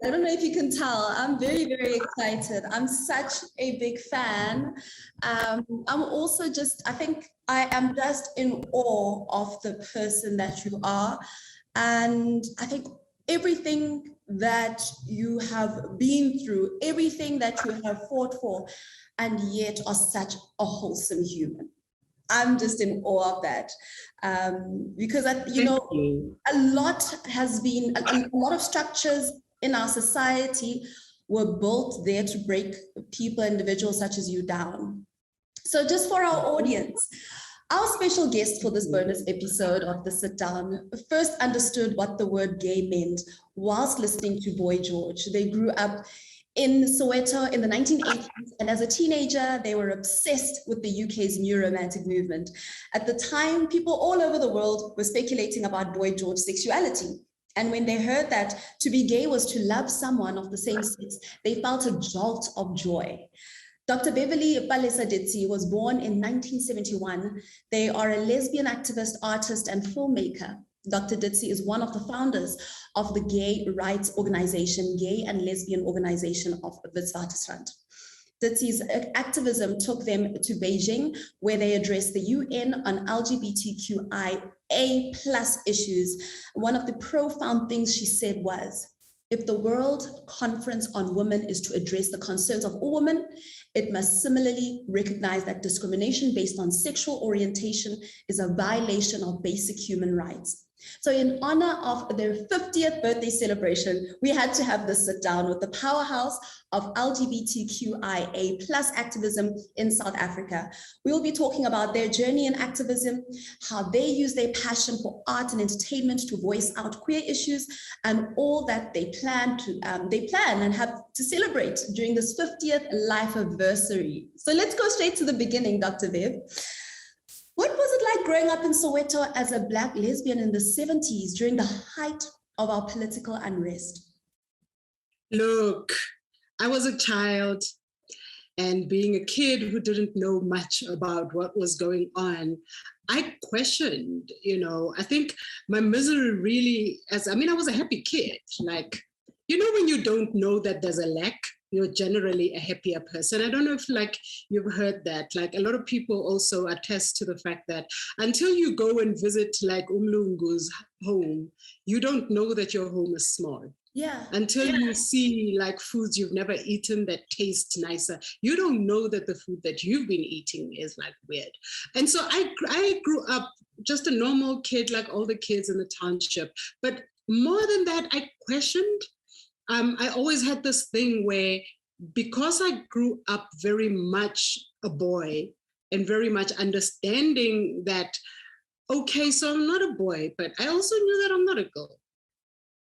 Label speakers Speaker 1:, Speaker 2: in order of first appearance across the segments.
Speaker 1: I don't know if you can tell, I'm very, very excited. I'm such a big fan. I'm also I think I am just in awe of the person that you are. And I think everything that you have been through, everything that you have fought for, and yet are such a wholesome human. I'm just in awe of that, because a lot has been, a lot of structures in our society were built there to break people, individuals such as you down. So just for our audience, our special guest for this bonus episode of the Sit Down first understood what the word gay meant whilst listening to Boy George. They grew up in Soweto in the 1980s, and as a teenager, they were obsessed with the UK's new romantic movement. At the time, people all over the world were speculating about Boy George's sexuality. And when they heard that to be gay was to love someone of the same sex, they felt a jolt of joy. Dr. Beverly Palesa Ditsie was born in 1971. They are a lesbian activist, artist, and filmmaker. Dr. Ditsie is one of the founders of the gay rights organization, Gay and Lesbian Organization of Witwatersrand. Ditsie's activism took them to Beijing, where they addressed the UN on LGBTQIA+ issues. One of the profound things she said was, if the World Conference on Women is to address the concerns of all women, it must similarly recognize that discrimination based on sexual orientation is a violation of basic human rights. So in honor of their 50th birthday celebration, we had to have this sit down with the powerhouse of LGBTQIA+ activism in South Africa. We will be talking about their journey in activism, how they use their passion for art and entertainment to voice out queer issues, and all that they plan and have to celebrate during this 50th life anniversary. So let's go straight to the beginning, Dr. Bev. What was it like growing up in Soweto as a Black lesbian in the 70s during the height of our political unrest?
Speaker 2: Look, I was a child, and being a kid who didn't know much about what was going on, I questioned, I think my misery really, I was a happy kid. Like, when you don't know that there's a lack, you're generally a happier person. I don't know if you've heard that. Like a lot of people also attest to the fact that until you go and visit Umlungu's home, you don't know that your home is small.
Speaker 1: Yeah.
Speaker 2: Until you see foods you've never eaten that taste nicer, you don't know that the food that you've been eating is weird. And so I grew up just a normal kid like all the kids in the township. But more than that, I questioned. I always had this thing where, because I grew up very much a boy and very much understanding that, okay, so I'm not a boy, but I also knew that I'm not a girl.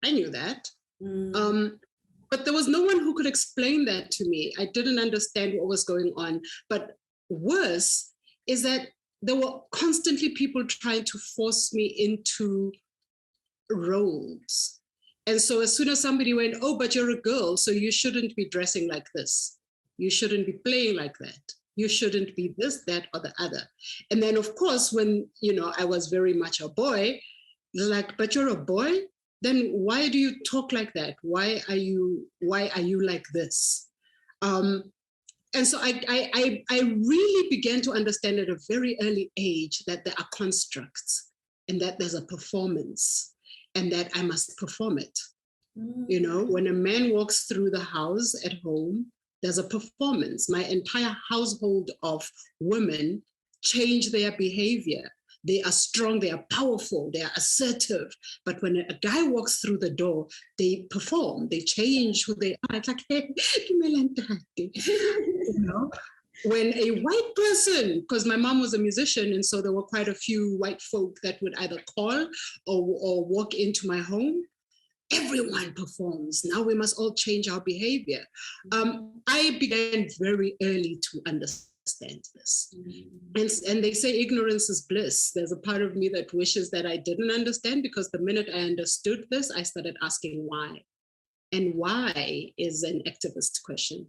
Speaker 2: I knew that. But there was no one who could explain that to me. I didn't understand what was going on. But worse is that there were constantly people trying to force me into roles. And so as soon as somebody went, oh, but you're a girl, so you shouldn't be dressing like this. You shouldn't be playing like that. You shouldn't be this, that, or the other. And then, of course, when, I was very much a boy, like, but you're a boy? Then why do you talk like that? Why are you like this? And so I really began to understand at a very early age that there are constructs and that there's a performance, and that I must perform it. When a man walks through the house at home, there's a performance. My entire household of women change their behavior. They are strong, they are powerful, they are assertive. But when a guy walks through the door, they perform, they change who they are. It's like, hey, When a white person, because my mom was a musician, and so there were quite a few white folk that would either call or walk into my home, everyone performs. Now we must all change our behavior. I began very early to understand this. And they say ignorance is bliss. There's a part of me that wishes that I didn't understand, because the minute I understood this, I started asking why. And why is an activist question.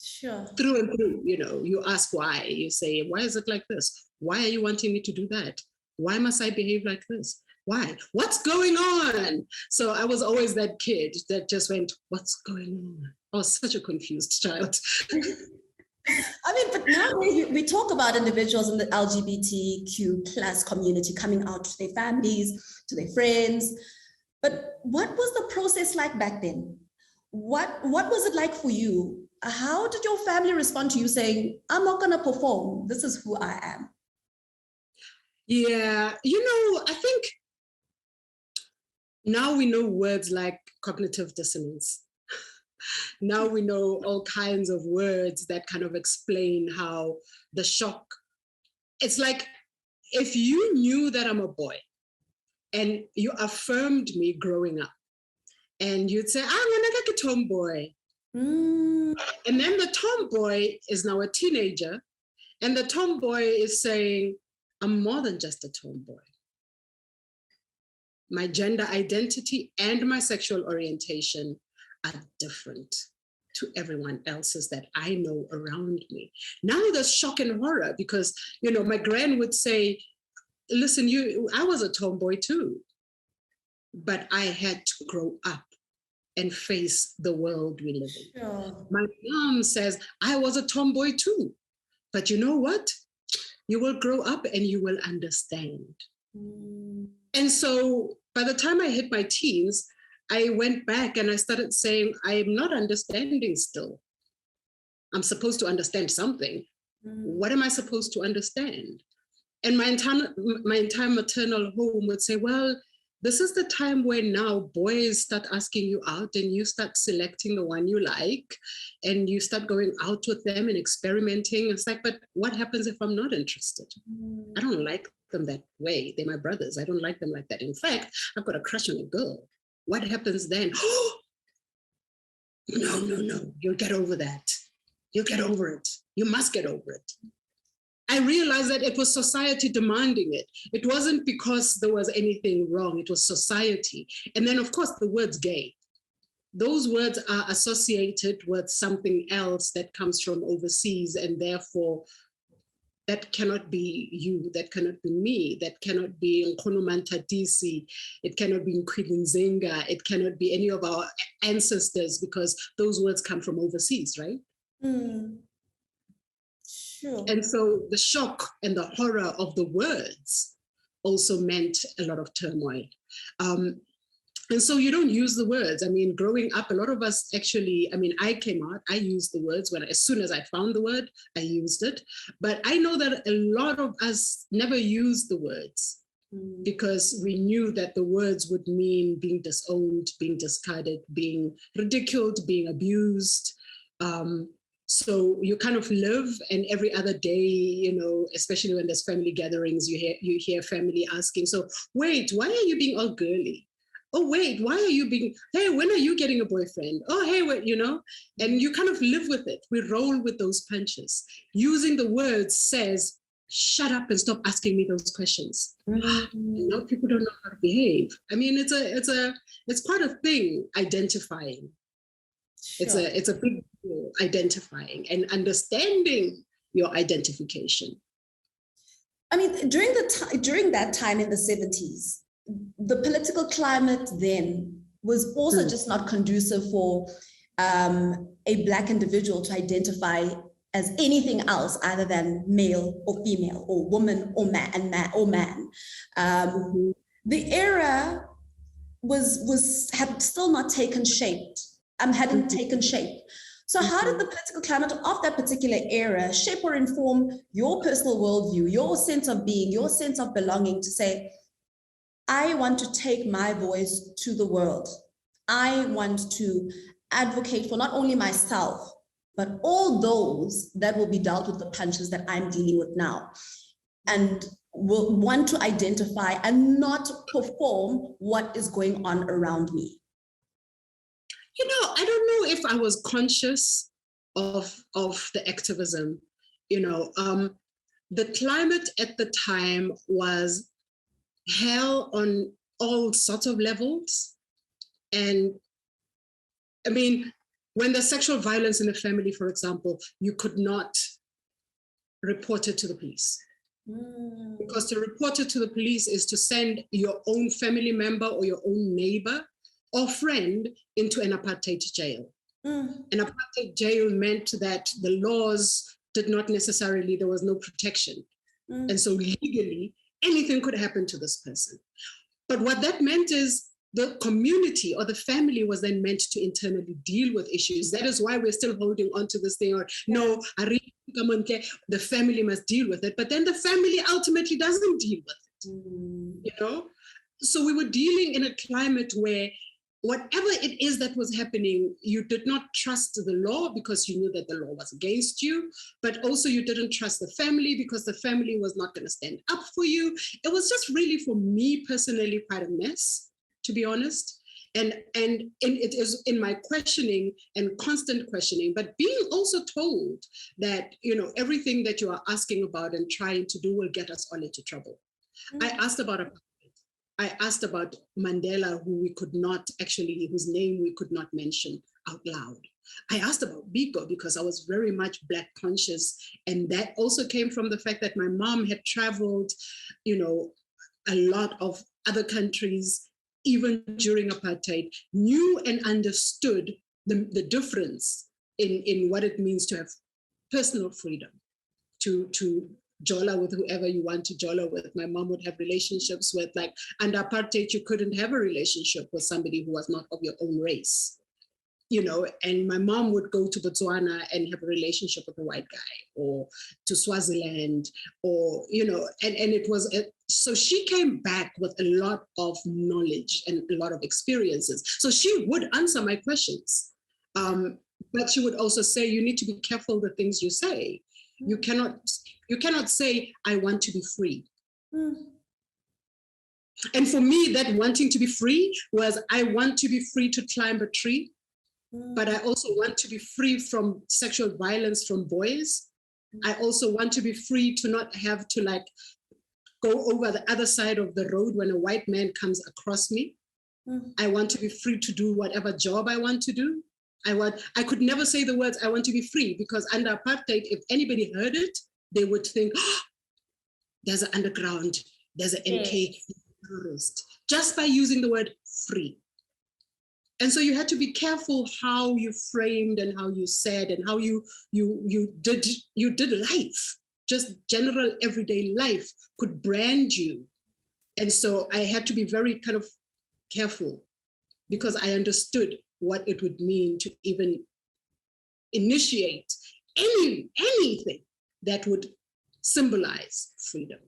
Speaker 1: Sure.
Speaker 2: Through and through, you ask why. You say, why is it like this? Why are you wanting me to do that? Why must I behave like this? Why? What's going on? So I was always that kid that just went, what's going on? I was such a confused child.
Speaker 1: I mean, but now we talk about individuals in the LGBTQ plus community coming out to their families, to their friends. But what was the process like back then? What was it like for you? How did your family respond to you saying, I'm not going to perform, this is who I am?
Speaker 2: Yeah, I think now we know words like cognitive dissonance. Now we know all kinds of words that kind of explain how the shock, it's like if you knew that I'm a boy and you affirmed me growing up and you'd say, I'm like a tomboy. And then the tomboy is now a teenager and the tomboy is saying, I'm more than just a tomboy. My gender identity and my sexual orientation are different to everyone else's that I know around me. Now there's shock and horror because, my gran would say, listen, I was a tomboy too, but I had to grow up and face the world we live in. Sure. My mom says, I was a tomboy too, but you know what? You will grow up and you will understand. And so by the time I hit my teens, I went back and I started saying, I am not understanding still. I'm supposed to understand something. What am I supposed to understand? And my entire maternal home would say, well, this is the time where now boys start asking you out and you start selecting the one you like and you start going out with them and experimenting. It's like, but what happens if I'm not interested? I don't like them that way. They're my brothers. I don't like them like that. In fact, I've got a crush on a girl. What happens then? No. You'll get over that. You'll get over it. You must get over it. I realized that it was society demanding it. It wasn't because there was anything wrong. It was society. And then, of course, the words gay. Those words are associated with something else that comes from overseas, and therefore that cannot be you, that cannot be me, that cannot be Nkhonomanta Ditsie, it cannot be Nkwidinzinga, it cannot be any of our ancestors because those words come from overseas, right?
Speaker 1: Sure.
Speaker 2: And so the shock and the horror of the words also meant a lot of turmoil. And so you don't use the words. I mean, growing up, a lot of us actually, I came out, I used the words as soon as I found the word, I used it. But I know that a lot of us never used the words because we knew that the words would mean being disowned, being discarded, being ridiculed, being abused. So you kind of live, and every other day, especially when there's family gatherings, you hear family asking, so wait, why are you being all girly? Oh, wait, why are you being, hey, when are you getting a boyfriend? Oh, hey, wait, and you kind of live with it. We roll with those punches. Using the words says, shut up and stop asking me those questions. Now people don't know how to behave. I mean, it's quite a thing, identifying. Sure. It's a big deal, identifying and understanding your identification.
Speaker 1: I mean, during that time in the 70s, the political climate then was also just not conducive for a Black individual to identify as anything else other than male or female or woman or man. The era had still not taken shape. Hadn't taken shape. So how did the political climate of that particular era shape or inform your personal worldview, your sense of being, your sense of belonging to say, I want to take my voice to the world. I want to advocate for not only myself, but all those that will be dealt with the punches that I'm dealing with now, and will want to identify and not perform what is going on around me.
Speaker 2: I don't know if I was conscious of the activism. The climate at the time was hell on all sorts of levels. And I mean, when there's sexual violence in the family, for example, you could not report it to the police. Because to report it to the police is to send your own family member or your own neighbor or friend into an apartheid jail. An apartheid jail meant that the laws did not necessarily, there was no protection. And so legally, anything could happen to this person. But what that meant is the community or the family was then meant to internally deal with issues. That is why we're still holding on to this thing, or no, the family must deal with it. But then the family ultimately doesn't deal with it, you know? So we were dealing in a climate where whatever it is that was happening, you did not trust the law because you knew that the law was against you, but also you didn't trust the family because the family was not going to stand up for you. It was just really, for me personally, quite a mess, to be honest. And it is in my questioning and constant questioning, but being also told that, you know, everything that you are asking about and trying to do will get us all into trouble. I asked about Mandela, whose name we could not mention out loud. I asked about Biko because I was very much Black conscious. And that also came from the fact that my mom had traveled, you know, a lot of other countries, even during apartheid, knew and understood the difference in what it means to have personal freedom, to jola with whoever you want to jola with. My mom would have relationships with, like, under apartheid, you couldn't have a relationship with somebody who was not of your own race, you know, and my mom would go to Botswana and have a relationship with a white guy, or to Swaziland, or, you know, and it was, so she came back with a lot of knowledge and a lot of experiences. So she would answer my questions, but she would also say, you need to be careful the things you say. You cannot say, I want to be free. And for me, that wanting to be free was, I want to be free to climb a tree, but I also want to be free from sexual violence from boys. I also want to be free to not have to, like, go over the other side of the road when a white man comes across me. I want to be free to do whatever job I want to do. I could never say the words, I want to be free, because under apartheid, if anybody heard it, they would think, oh, there's an underground, there's an MK terrorist, just by using the word free. And so you had to be careful how you framed and how you said and how you did life. Just general everyday life could brand you. And so I had to be very kind of careful, because I understood what it would mean to even initiate anything that would symbolize freedom.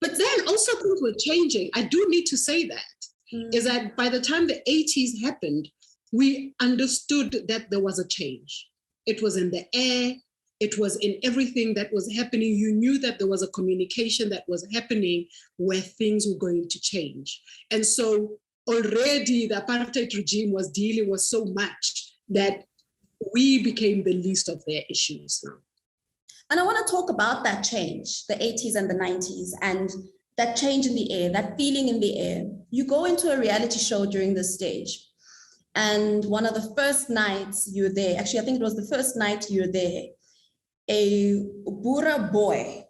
Speaker 2: But then also things were changing. I do need to say that, is that by the time the 80s happened, we understood that there was a change. It was in the air, it was in everything that was happening. You knew that there was a communication that was happening where things were going to change. And so already the apartheid regime was dealing with so much that we became the least of their issues now.
Speaker 1: And I want to talk about that change, the 80s and the 90s, and that change in the air, that feeling in the air. You go into a reality show during this stage, and one of the first nights you're there, actually, I think it was the first night you're there, a Bura boy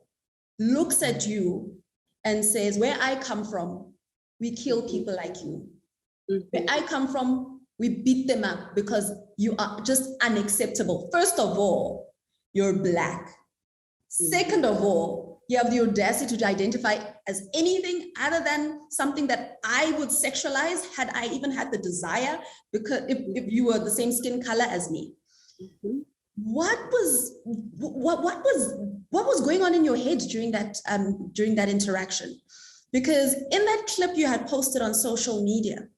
Speaker 1: looks at you and says, where I come from, we kill people like you. Where I come from, we beat them up because you are just unacceptable. First of all, you're Black. Second of all, you have the audacity to identify as anything other than something that I would sexualize had I even had the desire, because if you were the same skin color as me. What was going on in your head during that interaction? Because in that clip you had posted on social media,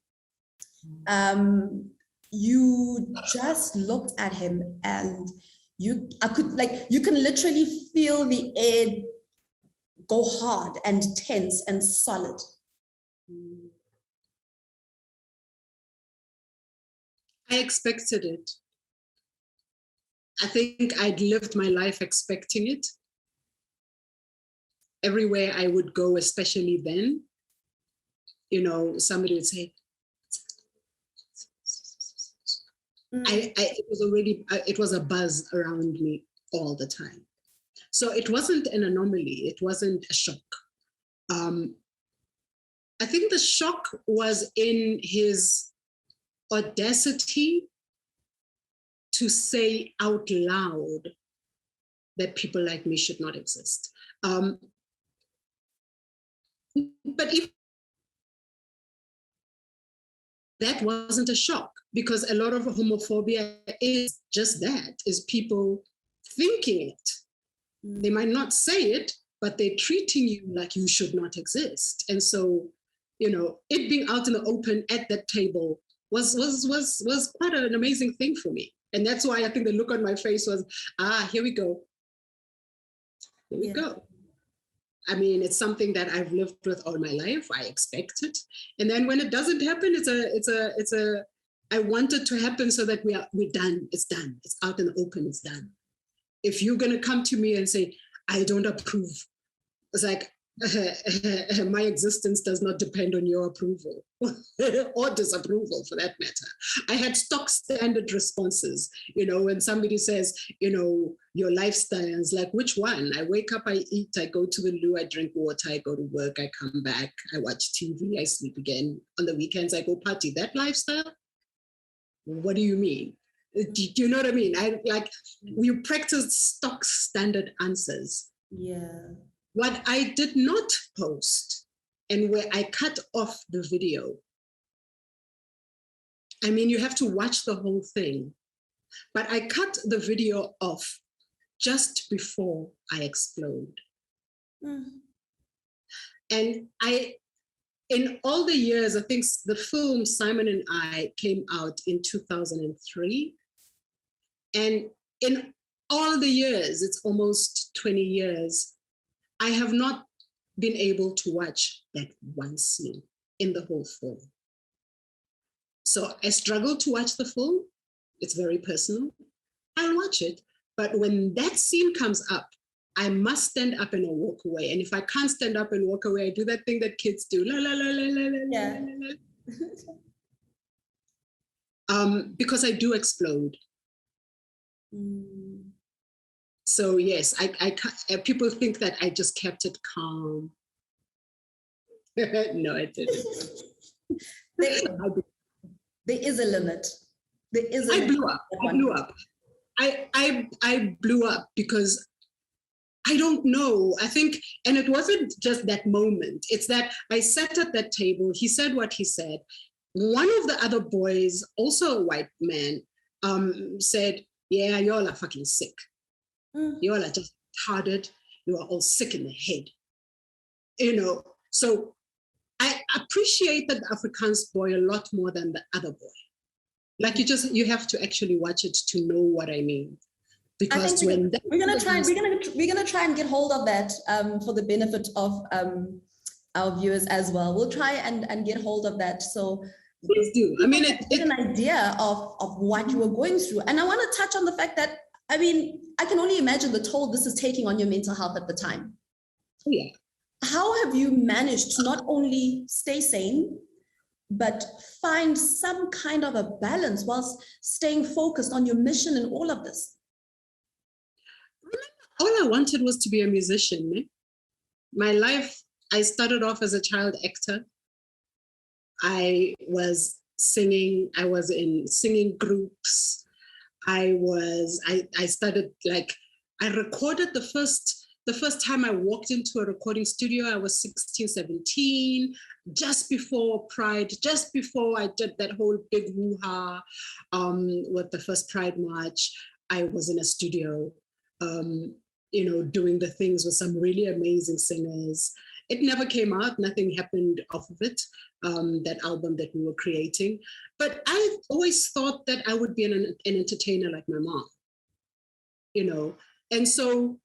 Speaker 1: you just looked at him and you can literally feel the air go hard and tense and solid.
Speaker 2: I expected it. I think I'd lived my life expecting it. Everywhere I would go, especially then, you know, somebody would say, it was a buzz around me all the time. So it wasn't an anomaly. It wasn't a shock. I think the shock was in his audacity to say out loud that people like me should not exist. But if that wasn't a shock, because a lot of homophobia is just that, is people thinking it. They might not say it, but they're treating you like you should not exist. And so, you know, it being out in the open at that table was quite an amazing thing for me. And that's why I think the look on my face was, here we go. Here we go. I mean, it's something that I've lived with all my life. I expect it. And then when it doesn't happen, I want it to happen so that we're done. It's done. It's out in the open. It's done. If you're going to come to me and say, I don't approve, it's like, my existence does not depend on your approval or disapproval, for that matter. I had stock standard responses, you know, when somebody says, you know, your lifestyle is like, which one? I wake up, I eat, I go to the loo, I drink water, I go to work, I come back, I watch TV, I sleep again. On the weekends, I go party. That lifestyle? What do you mean? Do you know what I mean? You practice stock standard answers.
Speaker 1: Yeah.
Speaker 2: What I did not post, and where I cut off the video, I mean, you have to watch the whole thing, but I cut the video off just before I explode. And in all the years, I think the film Simon and I came out in 2003. And in all the years, it's almost 20 years, I have not been able to watch that one scene in the whole film. So I struggle to watch the film. It's very personal. I'll watch it. But when that scene comes up, I must stand up and walk away. And if I can't stand up and walk away, I do that thing that kids do. La, la, la, la, la, la,
Speaker 1: Yeah.
Speaker 2: la, la. Because I do explode. So yes, people think that I just kept it calm. No, I didn't.
Speaker 1: There is a limit. There is a
Speaker 2: I
Speaker 1: limit.
Speaker 2: blew up. I blew up because I don't know. I think, and it wasn't just that moment. It's that I sat at that table. He said what he said. One of the other boys, also a white man, said, "Yeah, y'all are fucking sick. Y'all are just retarded. You are all sick in the head." You know, so I appreciated the Afrikaans boy a lot more than the other boy. Like you have to actually watch it to know what I mean. Because
Speaker 1: we're gonna try and get hold of that for the benefit of our viewers as well. We'll try and get hold of that. So
Speaker 2: please do. I mean,
Speaker 1: get an idea of what you were going through. And I want to touch on the fact that, I mean, I can only imagine the toll this is taking on your mental health at the time.
Speaker 2: Yeah.
Speaker 1: How have you managed to not only stay sane, but find some kind of a balance whilst staying focused on your mission and all of this?
Speaker 2: All I wanted was to be a musician. Eh? My life, I started off as a child actor. I was singing, I was in singing groups. I started, like, I recorded the first time I walked into a recording studio, I was 16, 17, just before Pride, just before I did that whole big hoo-ha with the first Pride March. I was in a studio, doing the things with some really amazing singers. It never came out, nothing happened off of it, that album that we were creating. But I always thought that I would be an entertainer like my mom, And so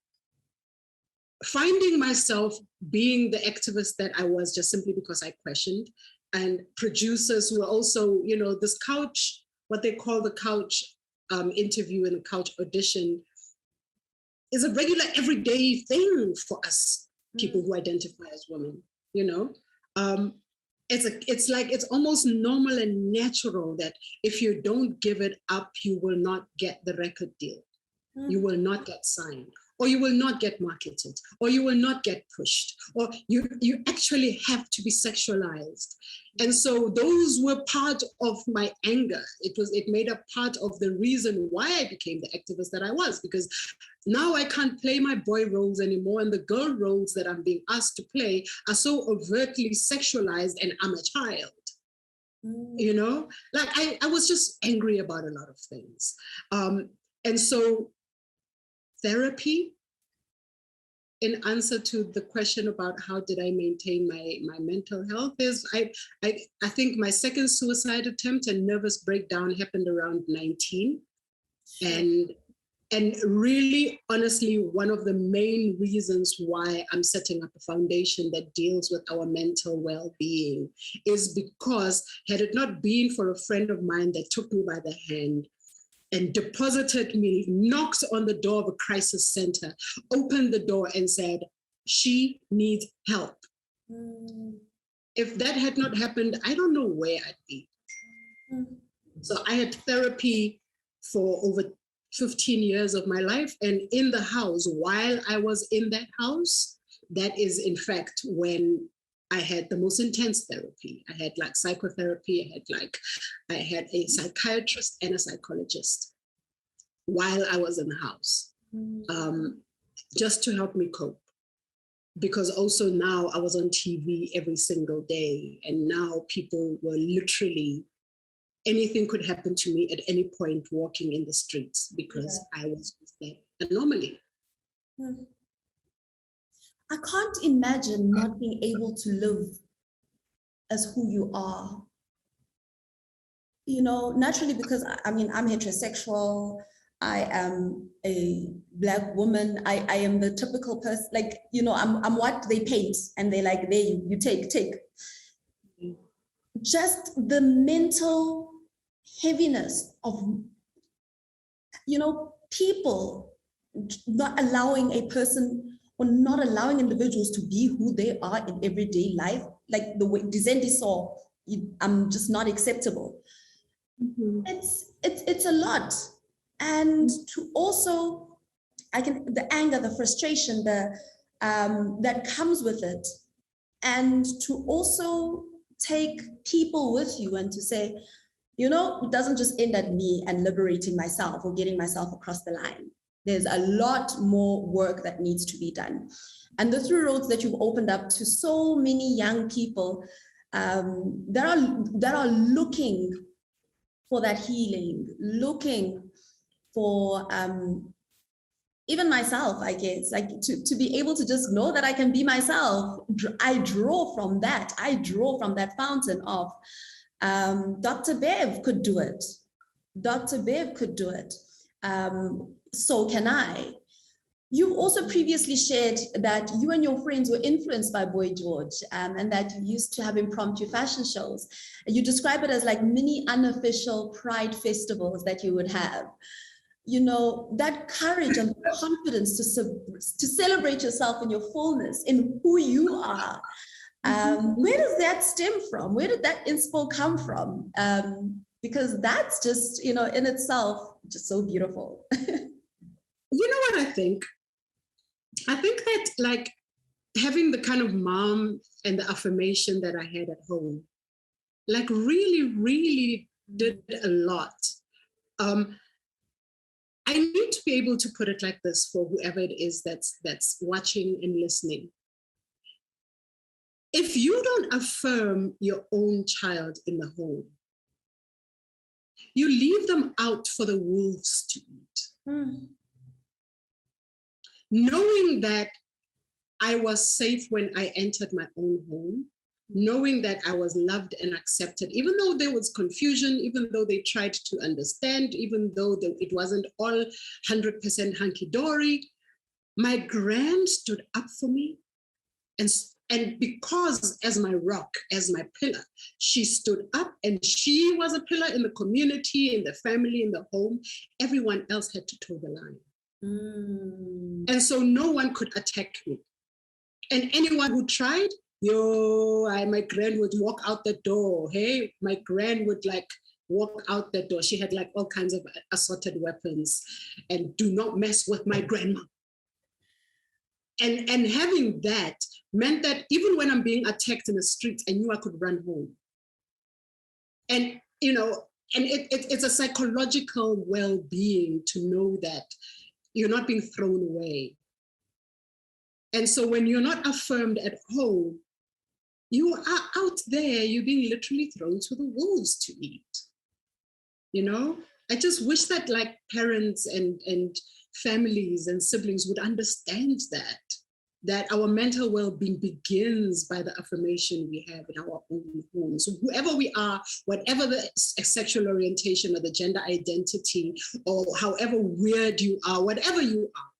Speaker 2: finding myself being the activist that I was just simply because I questioned, and producers who are also, this couch, what they call the couch interview and the couch audition, is a regular everyday thing for us people who identify as women. It's almost normal and natural that if you don't give it up, you will not get the record deal. You will not get signed. or you will not get marketed, or you will not get pushed, or you actually have to be sexualized. And so those were part of my anger. It made a part of the reason why I became the activist that I was, because now I can't play my boy roles anymore, and the girl roles that I'm being asked to play are so overtly sexualized, and I'm a child. You know, like I was just angry about a lot of things. And so therapy, in answer to the question about how did I maintain my mental health, is I think my second suicide attempt and nervous breakdown happened around 19. And really, honestly, one of the main reasons why I'm setting up a foundation that deals with our mental well-being is because had it not been for a friend of mine that took me by the hand and deposited me, knocked on the door of a crisis center, opened the door and said, she needs help. If that had not happened, I don't know where I'd be. So I had therapy for over 15 years of my life. And in the house, while I was in that house, that is in fact when I had the most intense therapy. I had like psychotherapy, I had a psychiatrist and a psychologist while I was in the house, just to help me cope. Because also now I was on TV every single day, and now people were literally, anything could happen to me at any point walking in the streets because I was that anomaly.
Speaker 1: I can't imagine not being able to live as who you are. You know, naturally, because I'm heterosexual, I am a Black woman, I am the typical person, like, you know, I'm what they paint, and they like, there you take. Just the mental heaviness of, you know, people not allowing a person or not allowing individuals to be who they are in everyday life, like the way Dizendi saw, I'm just not acceptable. It's a lot. And to also, the anger, the frustration, that comes with it, and to also take people with you and to say, you know, it doesn't just end at me and liberating myself or getting myself across the line. There's a lot more work that needs to be done. And the through roads that you've opened up to so many young people that are looking for that healing, looking for even myself, I guess, like to be able to just know that I can be myself. I draw from that. I draw from that fountain of Dr. Bev could do it. Dr. Bev could do it. So can I. You also previously shared that you and your friends were influenced by Boy George, and that you used to have impromptu fashion shows. You describe it as like mini unofficial pride festivals that you would have. You know, that courage and confidence to celebrate yourself in your fullness, in who you are. Where does that stem from? Where did that inspo come from? Because that's just, you know, in itself, just so beautiful.
Speaker 2: You know what I think? I think that like having the kind of mom and the affirmation that I had at home, like really, really did a lot. I need to be able to put it like this for whoever it is that's watching and listening. If you don't affirm your own child in the home, you leave them out for the wolves to eat. Knowing that I was safe when I entered my own home, knowing that I was loved and accepted, even though there was confusion, even though they tried to understand, even though it wasn't all 100% hunky-dory, my gran stood up for me. And because as my rock, as my pillar, she stood up, and she was a pillar in the community, in the family, in the home. Everyone else had to toe the line. And so no one could attack me. And anyone who tried, my gran would walk out the door. Hey, my gran would like walk out the door. She had like all kinds of assorted weapons, and do not mess with my grandma. And having that meant that even when I'm being attacked in the streets, I knew I could run home. And, and it's a psychological well-being to know that you're not being thrown away. And so when you're not affirmed at home, you are out there, you're being literally thrown to the wolves to eat. I just wish that like parents and families and siblings would understand that our mental well-being begins by the affirmation we have in our own homes. So whoever we are, whatever the sexual orientation or the gender identity, or however weird you are, whatever you are,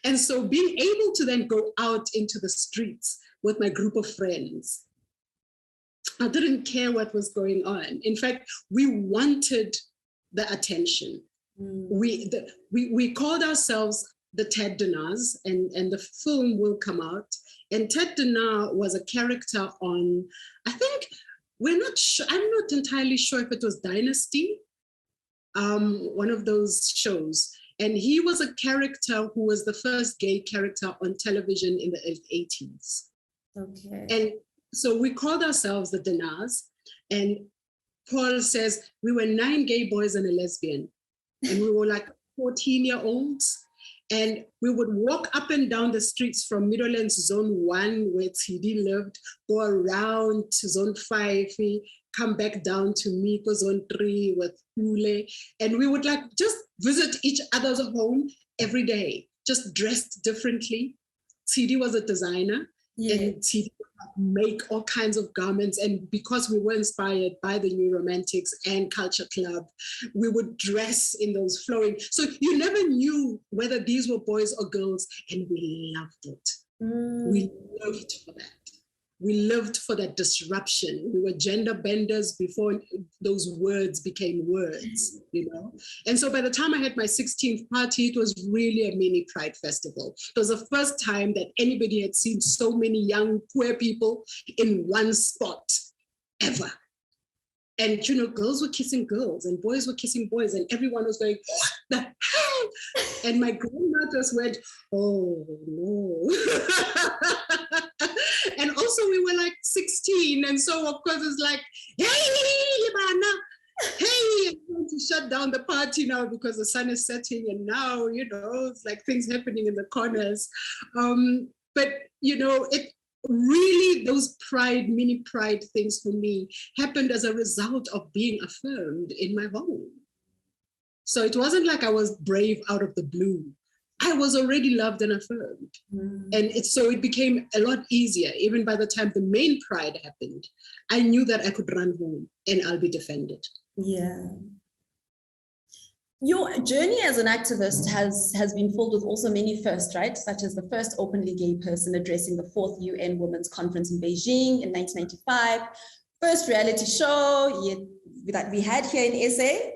Speaker 2: And so being able to then go out into the streets with my group of friends, I didn't care what was going on. In fact, we wanted the attention. We called ourselves the Ted Dinars, and the film will come out. And Ted Dinar was a character on, I think, I'm not entirely sure if it was Dynasty, one of those shows. And he was a character who was the first gay character on television in the 80s.
Speaker 1: Okay.
Speaker 2: And so we called ourselves the Dinars. And Paul says, we were 9 gay boys and a lesbian. And we were like 14-year-olds. And we would walk up and down the streets from Middlelands Zone 1, where TD lived, go around to Zone 5, come back down to Miko Zone 3 with Hule. And we would like just visit each other's home every day, just dressed differently. TD was a designer, and TD would make all kinds of garments. And because we were inspired by the New Romantics and Culture Club, we would dress in those flowing. So you never knew whether these were boys or girls, and we loved it. We lived for that. We lived for that disruption. We were gender benders before those words became words, And so by the time I had my 16th party, it was really a mini Pride festival. It was the first time that anybody had seen so many young queer people in one spot ever. And, girls were kissing girls and boys were kissing boys, and everyone was going, what the hell? And my grandma just went, oh, no. And also we were like 16. And so, of course, it's like, hey, I'm going to shut down the party now because the sun is setting. And now, it's like things happening in the corners. But, it really, those mini Pride things for me happened as a result of being affirmed in my home. So it wasn't like I was brave out of the blue. I was already loved and affirmed. And so it became a lot easier. Even by the time the main Pride happened, I knew that I could run home and I'll be defended.
Speaker 1: Yeah. Your journey as an activist has been filled with also many firsts, right? Such as the first openly gay person addressing the 4th UN Women's Conference in Beijing in 1995, first reality show that we had here in SA.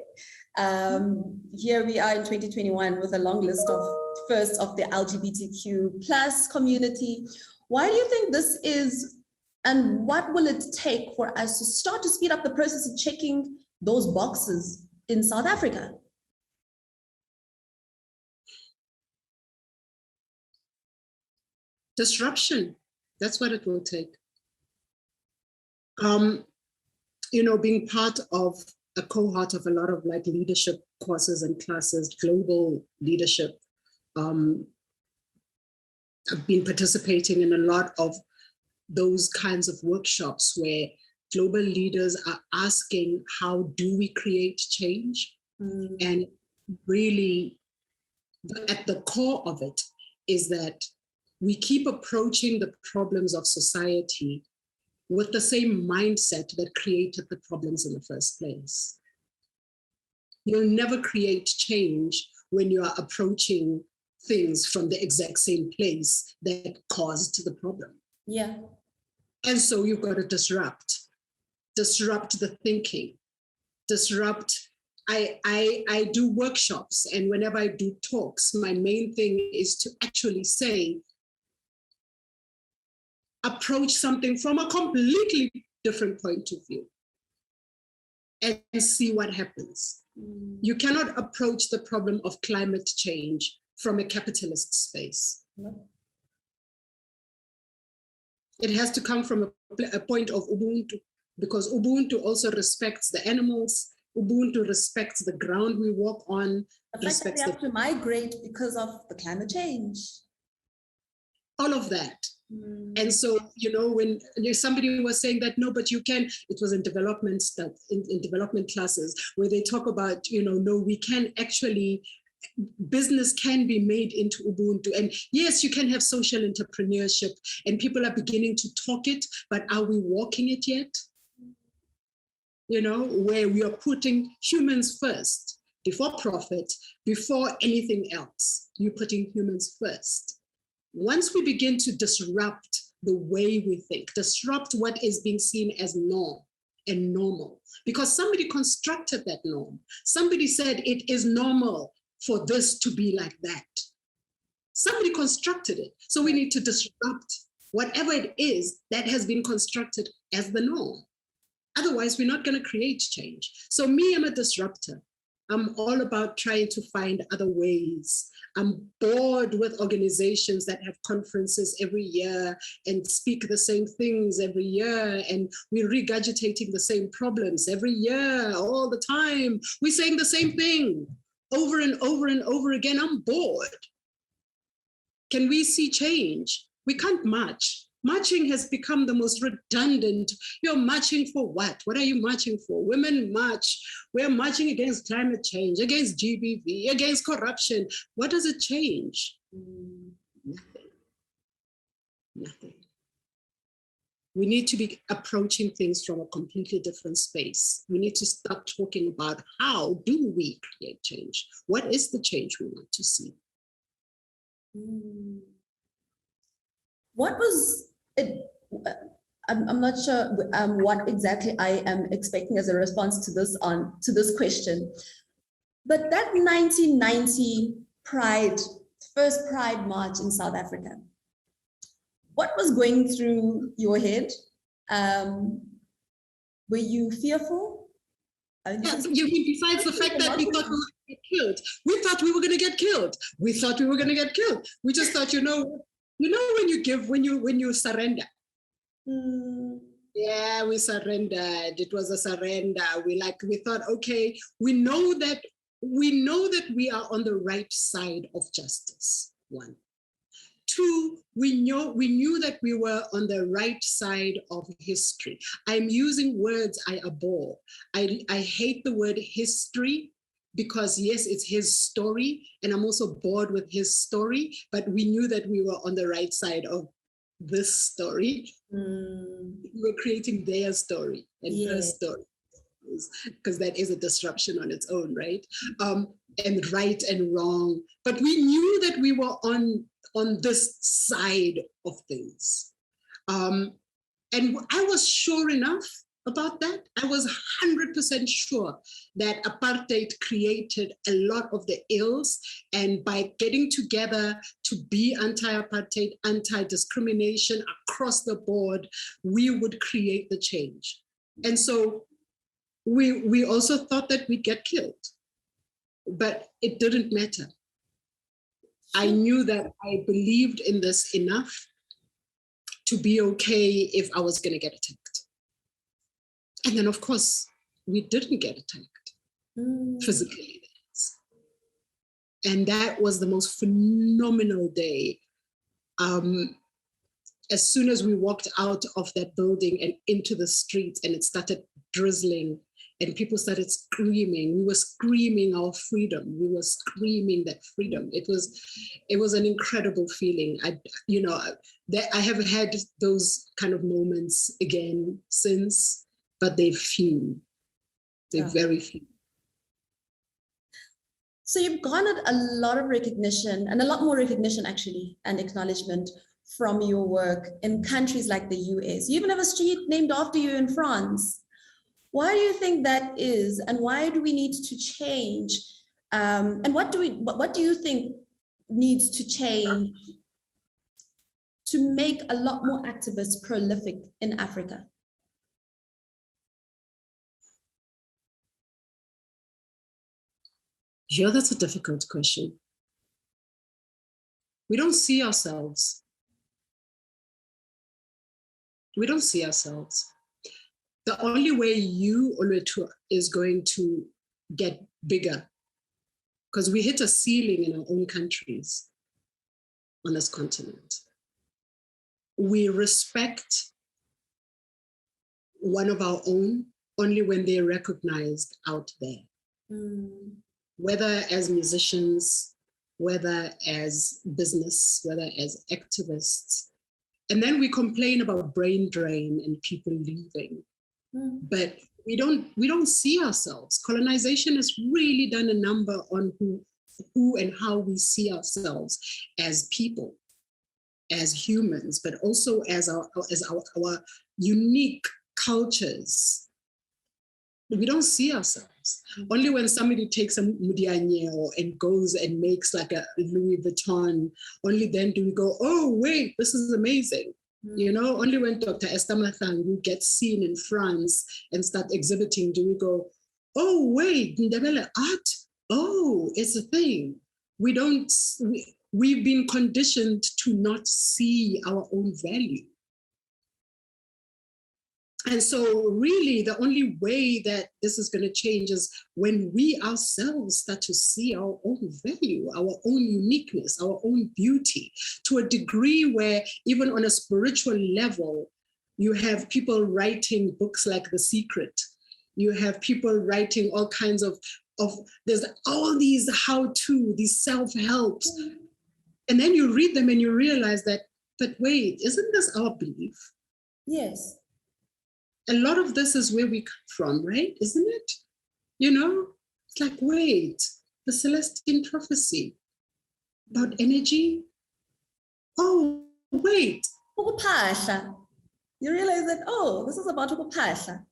Speaker 1: Here we are in 2021 with a long list of firsts of the LGBTQ+ community. Why do you think this is, and what will it take for us to start to speed up the process of checking those boxes in South Africa?
Speaker 2: Disruption, that's what it will take. Being part of a cohort of a lot of like leadership courses and classes, global leadership. I've been participating in a lot of those kinds of workshops where global leaders are asking, how do we create change? And really, at the core of it is that we keep approaching the problems of society with the same mindset that created the problems in the first place. You'll never create change when you are approaching things from the exact same place that caused the problem.
Speaker 1: Yeah.
Speaker 2: And so you've got to disrupt the thinking, disrupt. I do workshops, and whenever I do talks, my main thing is to actually say, approach something from a completely different point of view and see what happens. You cannot approach the problem of climate change from a capitalist space.
Speaker 1: No.
Speaker 2: It has to come from a point of Ubuntu, because Ubuntu also respects the animals. Ubuntu respects the ground we walk on.
Speaker 1: The fact that we have to migrate because of the climate change.
Speaker 2: All of that. And so, when somebody was saying that, no, but you can, it was in development stuff, in development classes, where they talk about, no, we can actually, business can be made into Ubuntu. And yes, you can have social entrepreneurship, and people are beginning to talk it, but are we walking it yet? Where we are putting humans first, before profit, before anything else. You're putting humans first. Once we begin to disrupt the way we think, disrupt what is being seen as norm and normal, because somebody constructed that norm. Somebody said it is normal for this to be like that. Somebody constructed it. So we need to disrupt whatever it is that has been constructed as the norm. Otherwise, we're not going to create change. So me, I'm a disruptor. I'm all about trying to find other ways. I'm bored with organizations that have conferences every year and speak the same things every year. And we're regurgitating the same problems every year, all the time. We're saying the same thing over and over and over again. I'm bored. Can we see change? We can't march. Marching has become the most redundant. You're marching for what? What are you marching for? Women march. We're marching against climate change, against GBV, against corruption. What does it change? Nothing. Nothing. We need to be approaching things from a completely different space. We need to start talking about how do we create change? What is the change we want to see?
Speaker 1: What was it? I'm not sure what exactly I am expecting as a response to this question, but that 1990 first Pride March in South Africa, what was going through your head? Were you fearful?
Speaker 2: Besides the fact that we thought we were going to get killed. We thought we were going to get killed. We thought we were going to get killed. We just thought, when you surrender. Yeah, we surrendered. It was a surrender. We thought, okay, we know that we are on the right side of justice. One. Two, we knew that we were on the right side of history. I'm using words I abhor. I hate the word history, because yes, it's his story, and I'm also bored with his story, but we knew that we were on the right side of this story. We were creating their story and her story, because that is a disruption on its own, right? And right and wrong. But we knew that we were on this side of things. And I was sure enough about that. I was 100% sure that apartheid created a lot of the ills, and by getting together to be anti-apartheid, anti-discrimination across the board, we would create the change. And so we also thought that we'd get killed, but it didn't matter. I knew that I believed in this enough to be okay if I was going to get attacked. And then, of course, we didn't get attacked physically. And that was the most phenomenal day. As soon as we walked out of that building and into the streets, and it started drizzling, and people started screaming. We were screaming our freedom. We were screaming that freedom. It was an incredible feeling. I haven't had those kind of moments again since, but they're few. They're very few.
Speaker 1: So you've garnered a lot of recognition, and a lot more recognition actually, and acknowledgement from your work in countries like the US. You even have a street named after you in France. Why do you think that is, and why do we need to change? And what do you think needs to change to make a lot more activists prolific in Africa?
Speaker 2: Yeah, that's a difficult question. We don't see ourselves. We don't see ourselves. The only way you, Olwethu, is going to get bigger, because we hit a ceiling in our own countries on this continent. We respect one of our own only when they're recognized out there. Whether as musicians, whether as business, whether as activists. And then we complain about brain drain and people leaving. But we don't see ourselves. Colonization has really done a number on who and how we see ourselves as people, as humans, but also as our unique cultures. We don't see ourselves. Only when somebody takes a mudianyeo and goes and makes like a Louis Vuitton, only then do we go, oh, wait, this is amazing. You know, only when Dr. Esther Mathangu gets seen in France and start exhibiting, do we go, oh, wait, Ndebele art? Oh, it's a thing. We've been conditioned to not see our own value. And so really the only way that this is going to change is when we ourselves start to see our own value, our own uniqueness, our own beauty, to a degree where even on a spiritual level, you have people writing books like The Secret. You have people writing all kinds of there's all these how-to, these self-helps. And then you read them and you realize that, but wait, isn't this our belief?
Speaker 1: Yes.
Speaker 2: A lot of this is where we come from, right? Isn't it? You know, it's like, wait, the Celestine prophecy about energy. Oh, wait.
Speaker 1: You realize that, oh, this is about ukupahla.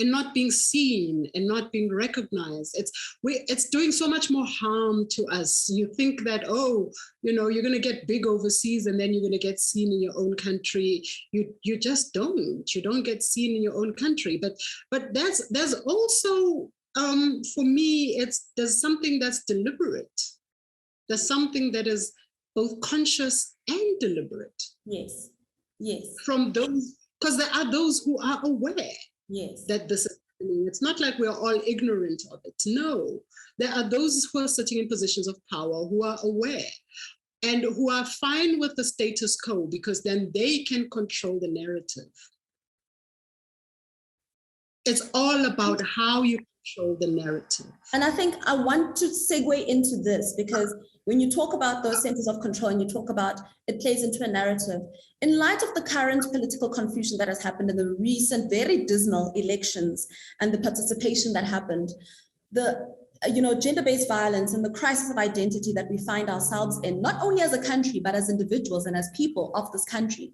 Speaker 2: And not being seen and not being recognized. It's doing so much more harm to us. You think that, oh, you know, you're going to get big overseas and then you're going to get seen in your own country. You just don't. You don't get seen in your own country. But there's also, for me, there's something that's deliberate. There's something that is both conscious and deliberate.
Speaker 1: Yes. Yes.
Speaker 2: From those, because there are those who are aware.
Speaker 1: Yes.
Speaker 2: That this is happening. It's not like we're all ignorant of it. No, there are those who are sitting in positions of power who are aware and who are fine with the status quo because then they can control the narrative. It's all about how you control the narrative.
Speaker 1: And I think I want to segue into this because when you talk about those centers of control and you talk about it plays into a narrative, in light of the current political confusion that has happened in the recent, very dismal elections and the participation that happened, the gender-based violence and the crisis of identity that we find ourselves in, not only as a country, but as individuals and as people of this country.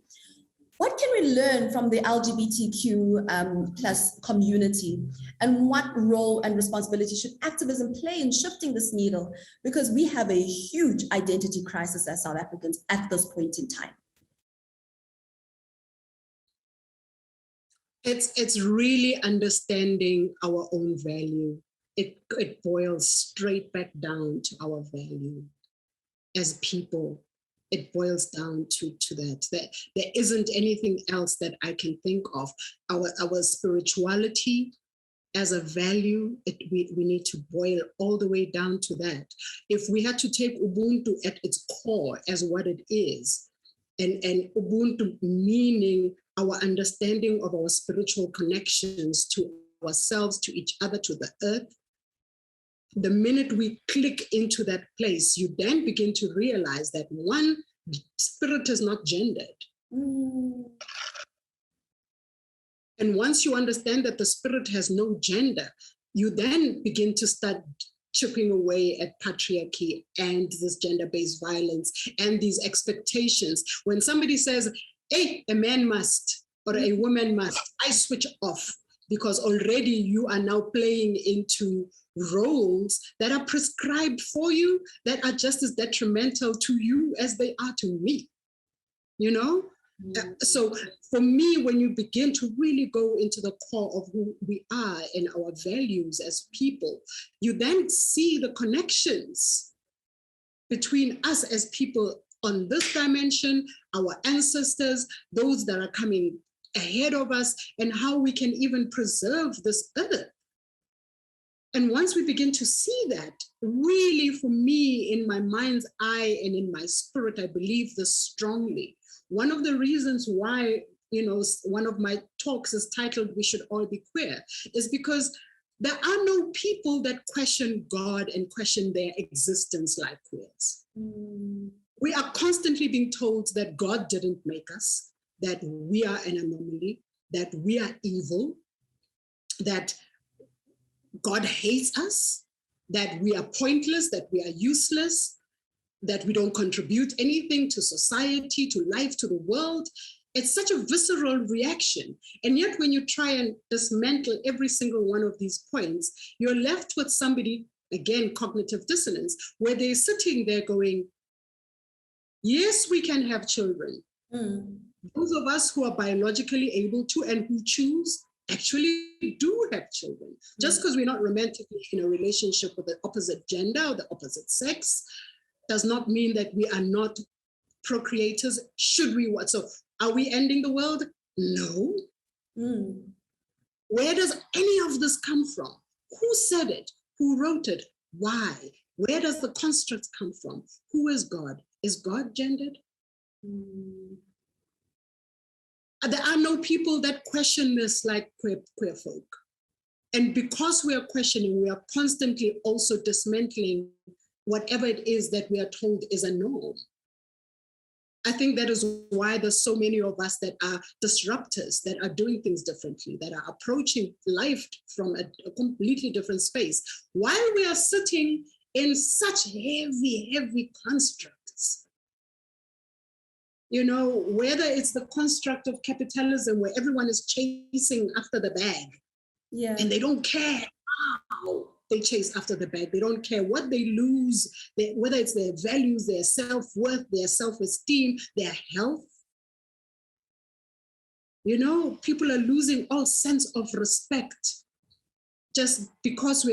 Speaker 1: What can we learn from the LGBTQ plus community, and what role and responsibility should activism play in shifting this needle? Because we have a huge identity crisis as South Africans at this point in time.
Speaker 2: It's really understanding our own value. It boils straight back down to our value as people. It boils down to that. There isn't anything else that I can think of. Our spirituality as a value, we need to boil all the way down to that. If we had to take Ubuntu at its core as what it is, and Ubuntu meaning our understanding of our spiritual connections to ourselves, to each other, to the earth, the minute we click into that place, you then begin to realize that one, spirit is not gendered. And once you understand that the spirit has no gender, you then begin to start chipping away at patriarchy and this gender-based violence and these expectations. When somebody says, hey, a man must, or a woman must, I switch off because already you are now playing into roles that are prescribed for you that are just as detrimental to you as they are to me, you know? So for me, when you begin to really go into the core of who we are and our values as people, you then see the connections between us as people on this dimension, our ancestors, those that are coming ahead of us, and how we can even preserve this earth. And once we begin to see that, really for me, in my mind's eye and in my spirit, I believe this strongly. One of the reasons why, one of my talks is titled, "We Should All Be Queer," is because there are no people that question God and question their existence like queers. We are constantly being told that God didn't make us, that we are an anomaly, that we are evil, that God hates us, that we are pointless, that we are useless, that we don't contribute anything to society, to life, to the world. It's such a visceral reaction. And yet when you try and dismantle every single one of these points, you're left with somebody, again, cognitive dissonance, where they're sitting there going, yes, we can have children. Those of us who are biologically able to and who choose actually do have children. Just because we're not romantically in a relationship with the opposite gender or the opposite sex does not mean that we are not procreators, should we want. So are we ending the world? No. Where does any of this come from? Who said it? Who wrote it? Why? Where does the construct come from? Who is God? Is God gendered? There are no people that question this like queer folk. And because we are questioning, we are constantly also dismantling whatever it is that we are told is a norm. I think that is why there's so many of us that are disruptors, that are doing things differently, that are approaching life from a completely different space, while we are sitting in such heavy constructs. Whether it's the construct of capitalism where everyone is chasing after the bag, and they don't care how they chase after the bag. They don't care what they lose, whether it's their values, their self-worth, their self-esteem, their health. People are losing all sense of respect just because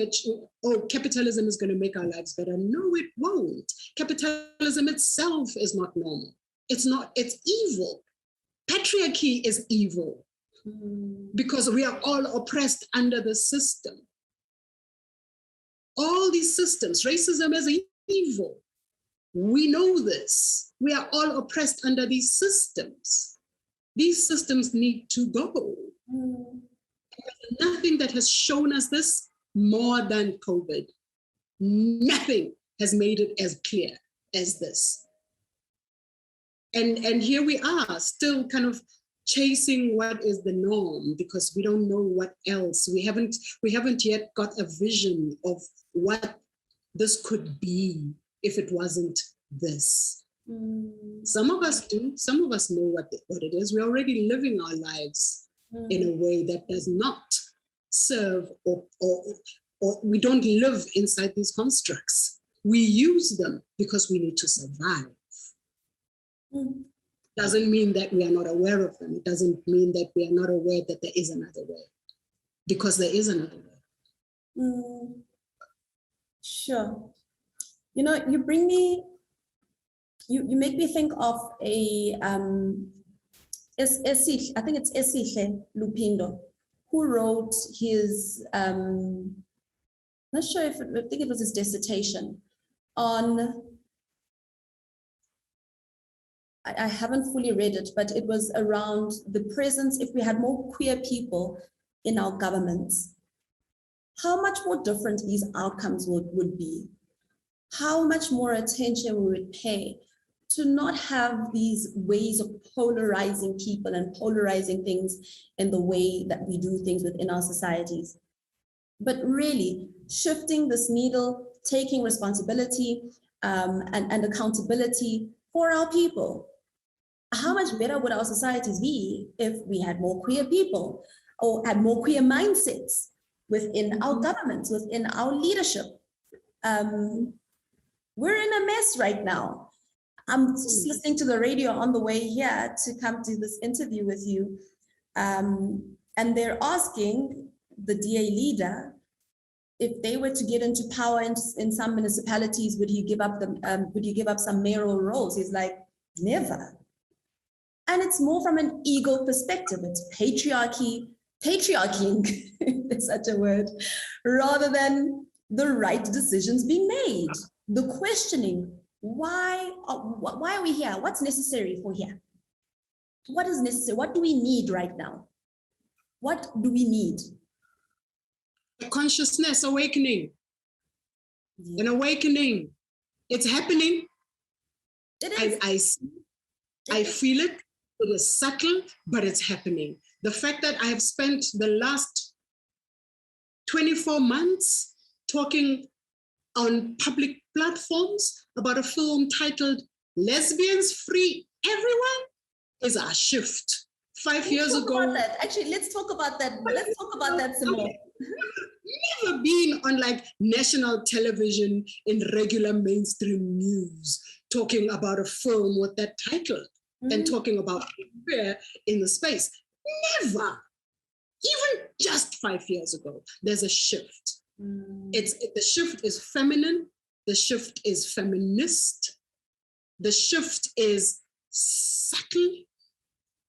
Speaker 2: capitalism is going to make our lives better. No, it won't. Capitalism itself is not normal. It's not, it's evil. Patriarchy is evil because we are all oppressed under the system. All these systems, racism is evil. We know this. We are all oppressed under these systems. These systems need to go. There's nothing that has shown us this more than COVID. Nothing has made it as clear as this. And here we are, still kind of chasing what is the norm because we don't know what else. We haven't yet got a vision of what this could be if it wasn't this. Some of us do. Some of us know what it is. We're already living our lives in a way that does not serve or we don't live inside these constructs. We use them because we need to survive. Doesn't mean that we are not aware of them. It doesn't mean that we are not aware that there is another way, because there is another way.
Speaker 1: Sure. You make me think of a I think it's Esihle Lupindo, who wrote his not sure if I think it was his dissertation on, I haven't fully read it, but it was around the presence, if we had more queer people in our governments, how much more different these outcomes would be, how much more attention we would pay to not have these ways of polarizing people and polarizing things in the way that we do things within our societies. But really shifting this needle, taking responsibility and accountability for our people. How much better would our societies be if we had more queer people or had more queer mindsets within our governments, within our leadership? We're in a mess right now. I'm just listening to the radio on the way here to come to this interview with you. And they're asking the DA leader, if they were to get into power in some municipalities, would he give up some mayoral roles? He's like, Never. And it's more from an ego perspective. It's patriarchying, there's such a word, rather than the right decisions being made. The questioning, why are we here? What's necessary for here? What is necessary? What do we need right now? What do we need?
Speaker 2: A consciousness awakening. Yeah. An awakening. It's happening.
Speaker 1: It is.
Speaker 2: I see. I feel it. It is subtle, but it's happening. The fact that I have spent the last 24 months talking on public platforms about a film titled Lesbians Free Everyone is a shift. 5 years ago.
Speaker 1: Actually, let's talk about that. Let's talk about that some more.
Speaker 2: Never been on like national television in regular mainstream news talking about a film with that title. And talking about queer in the space. Never. Even just 5 years ago, there's a shift. The shift is feminine. The shift is feminist. The shift is subtle.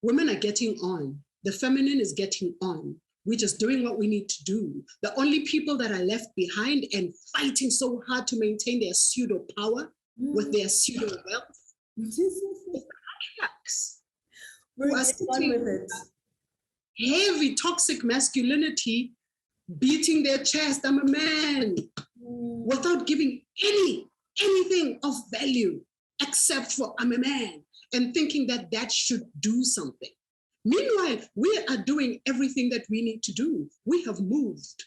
Speaker 2: Women are getting on. The feminine is getting on. We're just doing what we need to do. The only people that are left behind and fighting so hard to maintain their pseudo power with their pseudo wealth. Who are sitting with it. Heavy toxic masculinity, beating their chest, I'm a man, without giving anything of value except for I'm a man, and thinking that that should do something. Meanwhile, we are doing everything that we need to do. We have moved.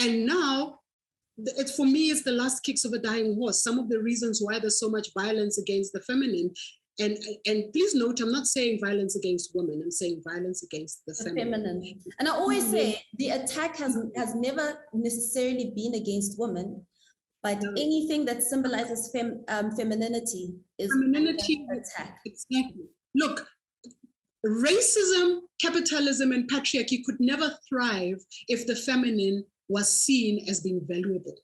Speaker 2: And now, for me, it's the last kicks of a dying horse. Some of the reasons why there's so much violence against the feminine. And please note, I'm not saying violence against women. I'm saying violence against the feminine.
Speaker 1: And I always say the attack has never necessarily been against women, but anything that symbolizes femininity is an attack.
Speaker 2: Exactly. Look, racism, capitalism, and patriarchy could never thrive if the feminine was seen as being valuable.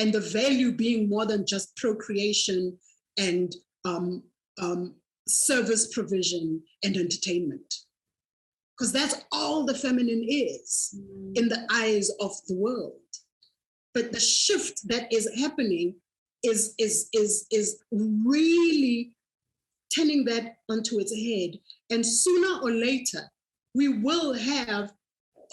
Speaker 2: And the value being more than just procreation and service provision and entertainment. Because that's all the feminine is in the eyes of the world. But the shift that is happening is really turning that onto its head. And sooner or later, we will have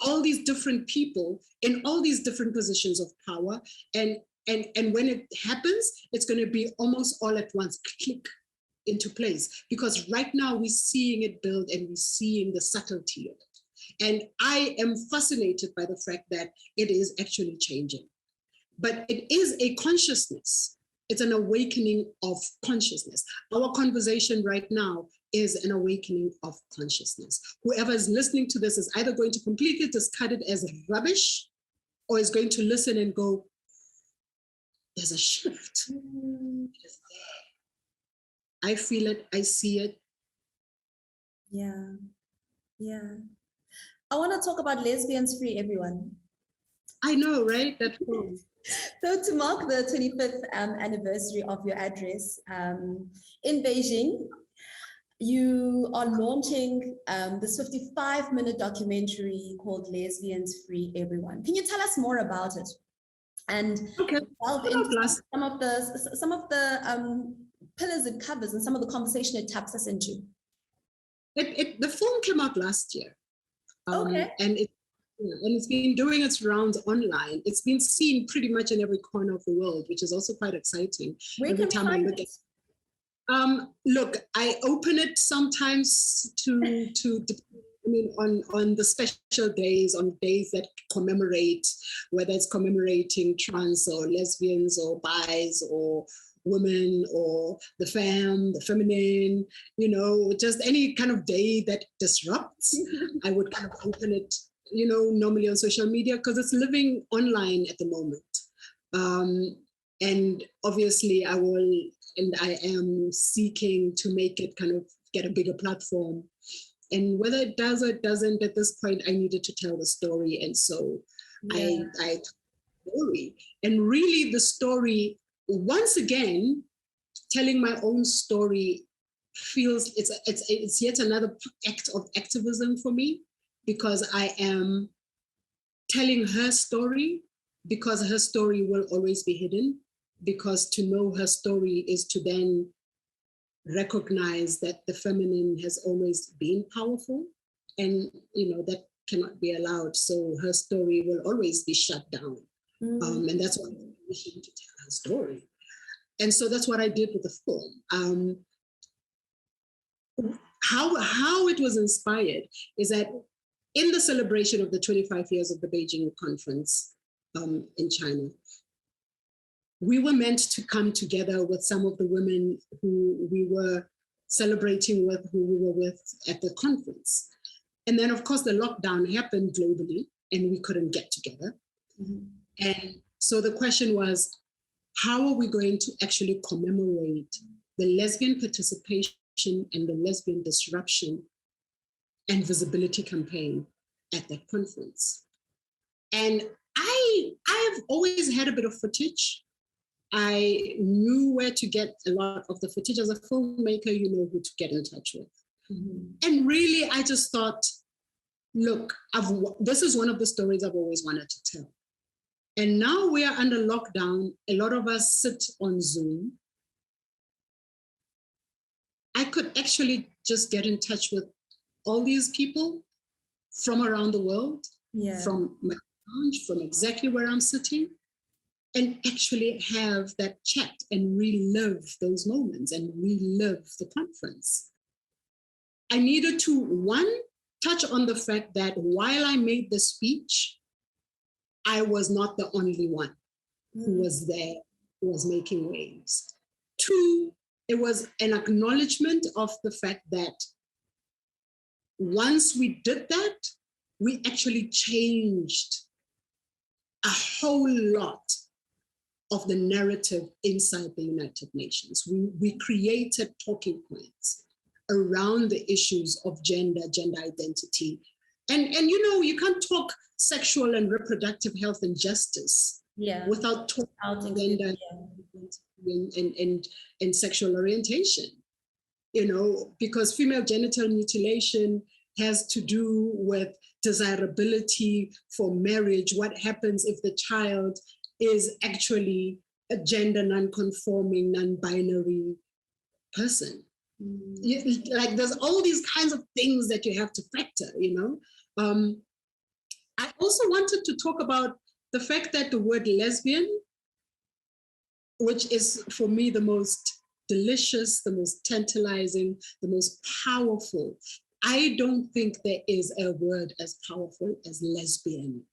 Speaker 2: all these different people in all these different positions of power. And when it happens, it's going to be almost all at once, click into place. Because right now we're seeing it build and we're seeing the subtlety of it. And I am fascinated by the fact that it is actually changing. But it is a consciousness. It's an awakening of consciousness. Our conversation right now is an awakening of consciousness. Whoever is listening to this is either going to completely discard it as rubbish or is going to listen and go, there's a shift. It's there. I feel it, I see it.
Speaker 1: Yeah. I want to talk about Lesbians Free Everyone.
Speaker 2: I know, right?
Speaker 1: So to mark the 25th anniversary of your address in Beijing, you are launching this 55-minute documentary called Lesbians Free Everyone. Can you tell us more about it? And delve into some of the pillars it covers and some of the conversation it taps us into.
Speaker 2: The film came out last year.
Speaker 1: Okay.
Speaker 2: And it's been doing its rounds online. It's been seen pretty much in every corner of the world, which is also quite exciting.
Speaker 1: Where can we find it?
Speaker 2: Look, I open it sometimes on the special days, on days that commemorate, whether it's commemorating trans or lesbians or bis or women or the feminine, just any kind of day that disrupts. I would kind of open it, normally on social media because it's living online at the moment. And obviously I am seeking to make it kind of get a bigger platform. And whether it does or it doesn't, at this point, I needed to tell the story. And so I told the story. And really the story, once again, telling my own story feels it's yet another act of activism for me, because I am telling her story, because her story will always be hidden, because to know her story is to then recognize that the feminine has always been powerful, and that cannot be allowed. So her story will always be shut down. And that's why I'm wishing to tell her story. And so that's what I did with the film. How it was inspired is that in the celebration of the 25 years of the Beijing conference in China, we were meant to come together with some of the women who we were celebrating with, who we were with at the conference. And then, of course, the lockdown happened globally and we couldn't get together. And so the question was, how are we going to actually commemorate the lesbian participation and the lesbian disruption and visibility campaign at that conference? And I've always had a bit of footage. I knew where to get a lot of the footage. As a filmmaker, you know who to get in touch with. And really, I just thought, look, this is one of the stories I've always wanted to tell. And now we are under lockdown. A lot of us sit on Zoom. I could actually just get in touch with all these people from around the world, from my lounge, from exactly where I'm sitting, and actually have that chat and relive those moments and relive the conference. I needed to, one, touch on the fact that while I made the speech, I was not the only one who was there, who was making waves. Two, it was an acknowledgement of the fact that once we did that, we actually changed a whole lot of the narrative inside the United Nations. We created talking points around the issues of gender identity. And you can't talk sexual and reproductive health and justice without talking gender and sexual orientation, because female genital mutilation has to do with desirability for marriage. What happens if the child is actually a gender non-conforming, non-binary person? Like there's all these kinds of things that you have to factor, I also wanted to talk about the fact that the word lesbian, which is for me the most delicious, the most tantalizing, the most powerful, I don't think there is a word as powerful as lesbian.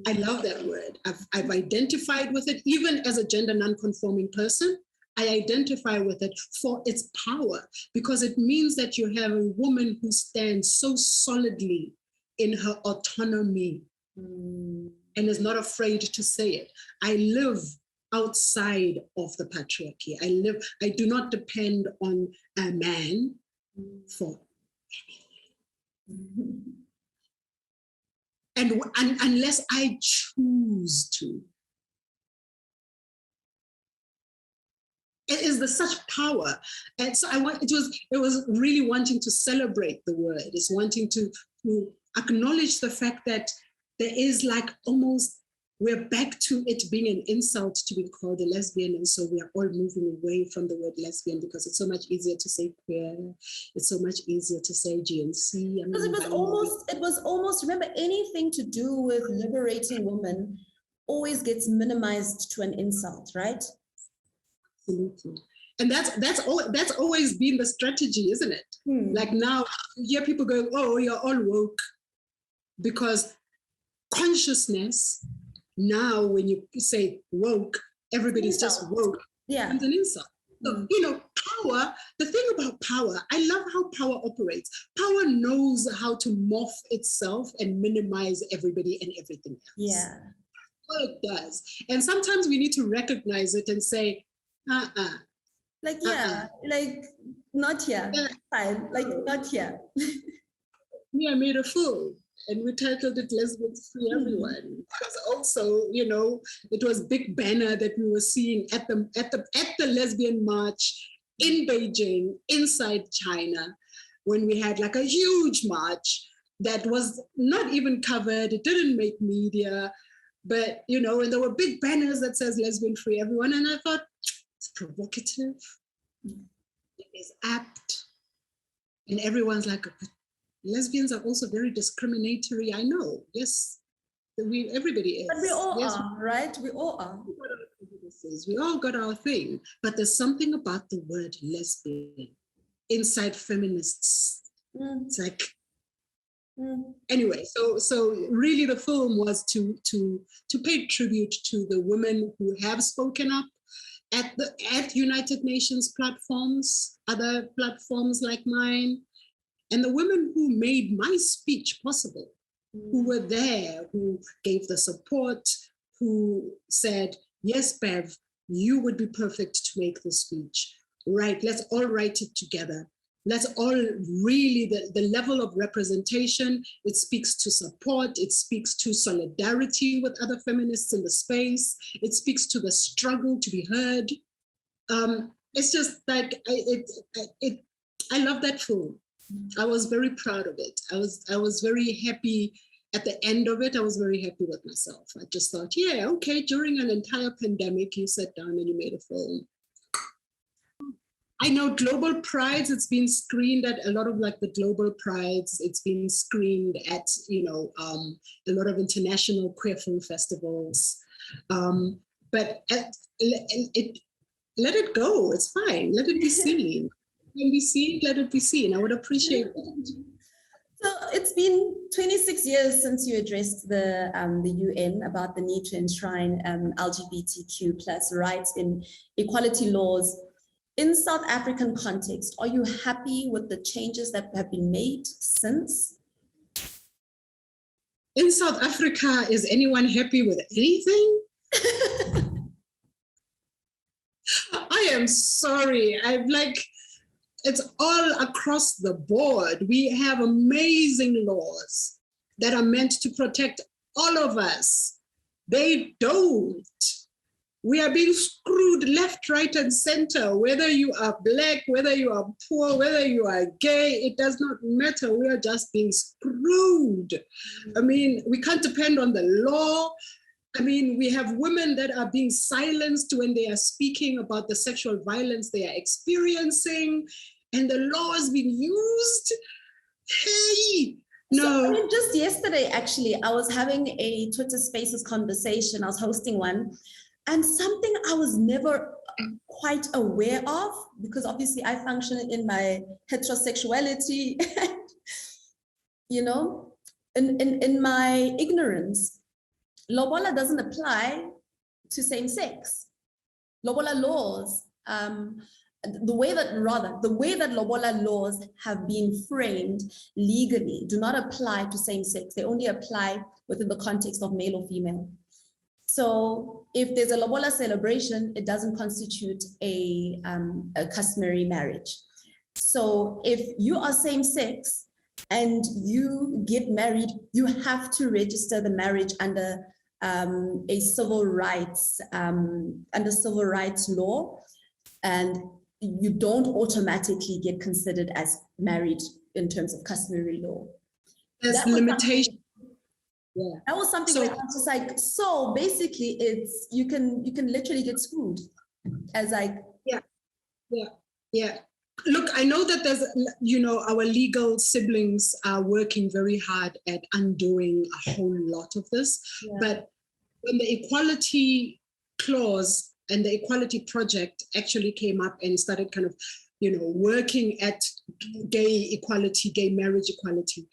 Speaker 2: I love that word. I've identified with it, even as a gender non-conforming person. I identify with it for its power, because it means that you have a woman who stands so solidly in her autonomy and is not afraid to say it. I live outside of the patriarchy. I do not depend on a man for anything. And unless I choose to. It is the such power. And so it was really wanting to celebrate the word. It's wanting to acknowledge the fact that there is like almost, we're back to it being an insult to be called a lesbian. And so we are all moving away from the word lesbian because it's so much easier to say queer. It's so much easier to say GNC.
Speaker 1: Because it was almost, remember, anything to do with liberating women always gets minimized to an insult, right?
Speaker 2: Absolutely. And that's always been the strategy, isn't it? Like now you hear people go, oh, you're all woke, because consciousness, now when you say woke, everybody's just woke.
Speaker 1: Yeah.
Speaker 2: It's an insult. So, power, the thing about power, I love how power operates. Power knows how to morph itself and minimize everybody and everything else.
Speaker 1: Yeah.
Speaker 2: Well, it does. And sometimes we need to recognize it and say,
Speaker 1: like, like, not here. Yeah. Fine. Like, not here.
Speaker 2: Me, I made a fool. and we titled it Lesbians Free Everyone. Because also, you know, it was big banner that we were seeing at the lesbian march in Beijing, inside China, when we had like a huge march that was not even covered. It didn't make media, but, you know, and there were big banners that says Lesbian Free Everyone. And I thought, it's provocative, it is apt. And everyone's like, lesbians are also very discriminatory. I know, yes, everybody is.
Speaker 1: But we all are, right? We all are.
Speaker 2: We all got our thing. But there's something about the word lesbian inside feminists. It's like, anyway, so really the film was to pay tribute to the women who have spoken up at United Nations platforms, other platforms like mine, and the women who made my speech possible, who were there, who gave the support, who said, yes, Bev, you would be perfect to make the speech. Right, let's all write it together. Let's all really, the level of representation, it speaks to support, it speaks to solidarity with other feminists in the space, it speaks to the struggle to be heard. It's just like, I love that film. I was very proud of it. I was very happy at the end of it. I was very happy with myself. I just thought, yeah, okay, during an entire pandemic, you sat down and you made a film. I know Global Prides, it's been screened at a lot of like the Global Prides. It's been screened at, you know, a lot of international queer film festivals. But let it go, it's fine. Let it be seen. Can be seen, let it be seen. I would appreciate that.
Speaker 1: So it's been 26 years since you addressed the UN about the need to enshrine LGBTQ+ rights in equality laws. In South African context, are you happy with the changes that have been made since?
Speaker 2: In South Africa, is anyone happy with anything? I am sorry. It's all across the board. We have amazing laws that are meant to protect all of us. They don't. We are being screwed left, right, and center. Whether you are Black, whether you are poor, whether you are gay, it does not matter. We are just being screwed. I mean, we can't depend on the law. I mean, we have women that are being silenced when they are speaking about the sexual violence they are experiencing, and the law is being used. Hey, no.
Speaker 1: So, I mean, just yesterday, actually, I was having a Twitter Spaces conversation. I was hosting one. And something I was never quite aware of, because obviously I function in my heterosexuality, you know, in my ignorance, lobola doesn't apply to same sex. Lobola laws, the way that lobola laws have been framed legally do not apply to same sex. They only apply within the context of male or female. So if there's a lobola celebration, it doesn't constitute a customary marriage. So if you are same sex and you get married, you have to register the marriage under a civil rights law, and you don't automatically get considered as married in terms of customary law.
Speaker 2: There's limitation.
Speaker 1: Yeah. That was something where I was just like, so basically it's, you can literally get screwed as like.
Speaker 2: Yeah. Look, I know that there's, you know, our legal siblings are working very hard at undoing a whole lot of this. Yeah. But when the equality clause and the equality project actually came up and started kind of, you know, working at gay equality, gay marriage equality,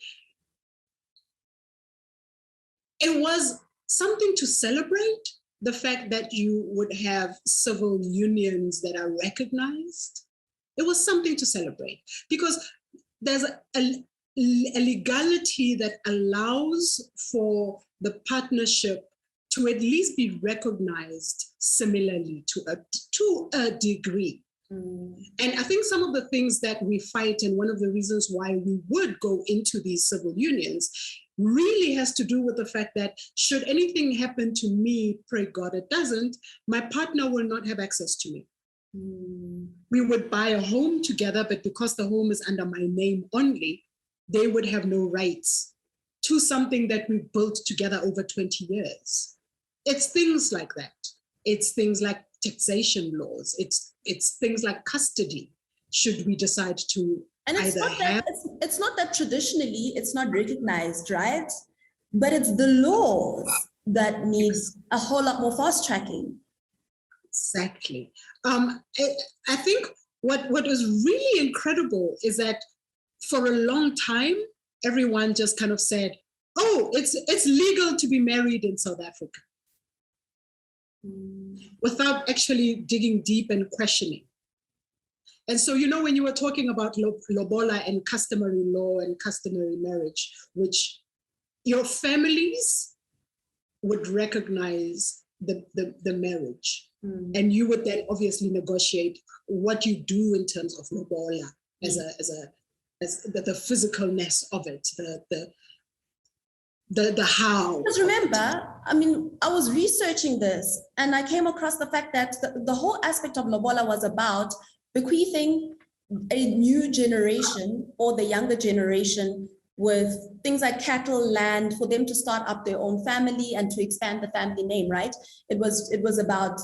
Speaker 2: it was something to celebrate, the fact that you would have civil unions that are recognized. It was something to celebrate because there's a legality that allows for the partnership to at least be recognized similarly to a degree. And I think some of the things that we fight, and one of the reasons why we would go into these civil unions, really has to do with the fact that should anything happen to me, pray God it doesn't, my partner will not have access to me. We would buy a home together, but because the home is under my name only, they would have no rights to something that we built together over 20 years. It's things like that. It's things like taxation laws. It's things like custody, should we decide to
Speaker 1: and it's
Speaker 2: either
Speaker 1: not that,
Speaker 2: have...
Speaker 1: it's not that traditionally it's not recognized, right? But it's the laws that need a whole lot more fast tracking.
Speaker 2: Exactly. I think what was really incredible is that for a long time, everyone just kind of said, oh, it's legal to be married in South Africa, without actually digging deep and questioning. And so, you know, when you were talking about lobola and customary law and customary marriage, which your families would recognize the marriage. And you would then obviously negotiate what you do in terms of lobola as the physicalness of it, the how.
Speaker 1: Because remember, I mean, I was researching this and I came across the fact that the whole aspect of lobola was about bequeathing a new generation or the younger generation with things like cattle, land, for them to start up their own family and to expand the family name, right? It was about,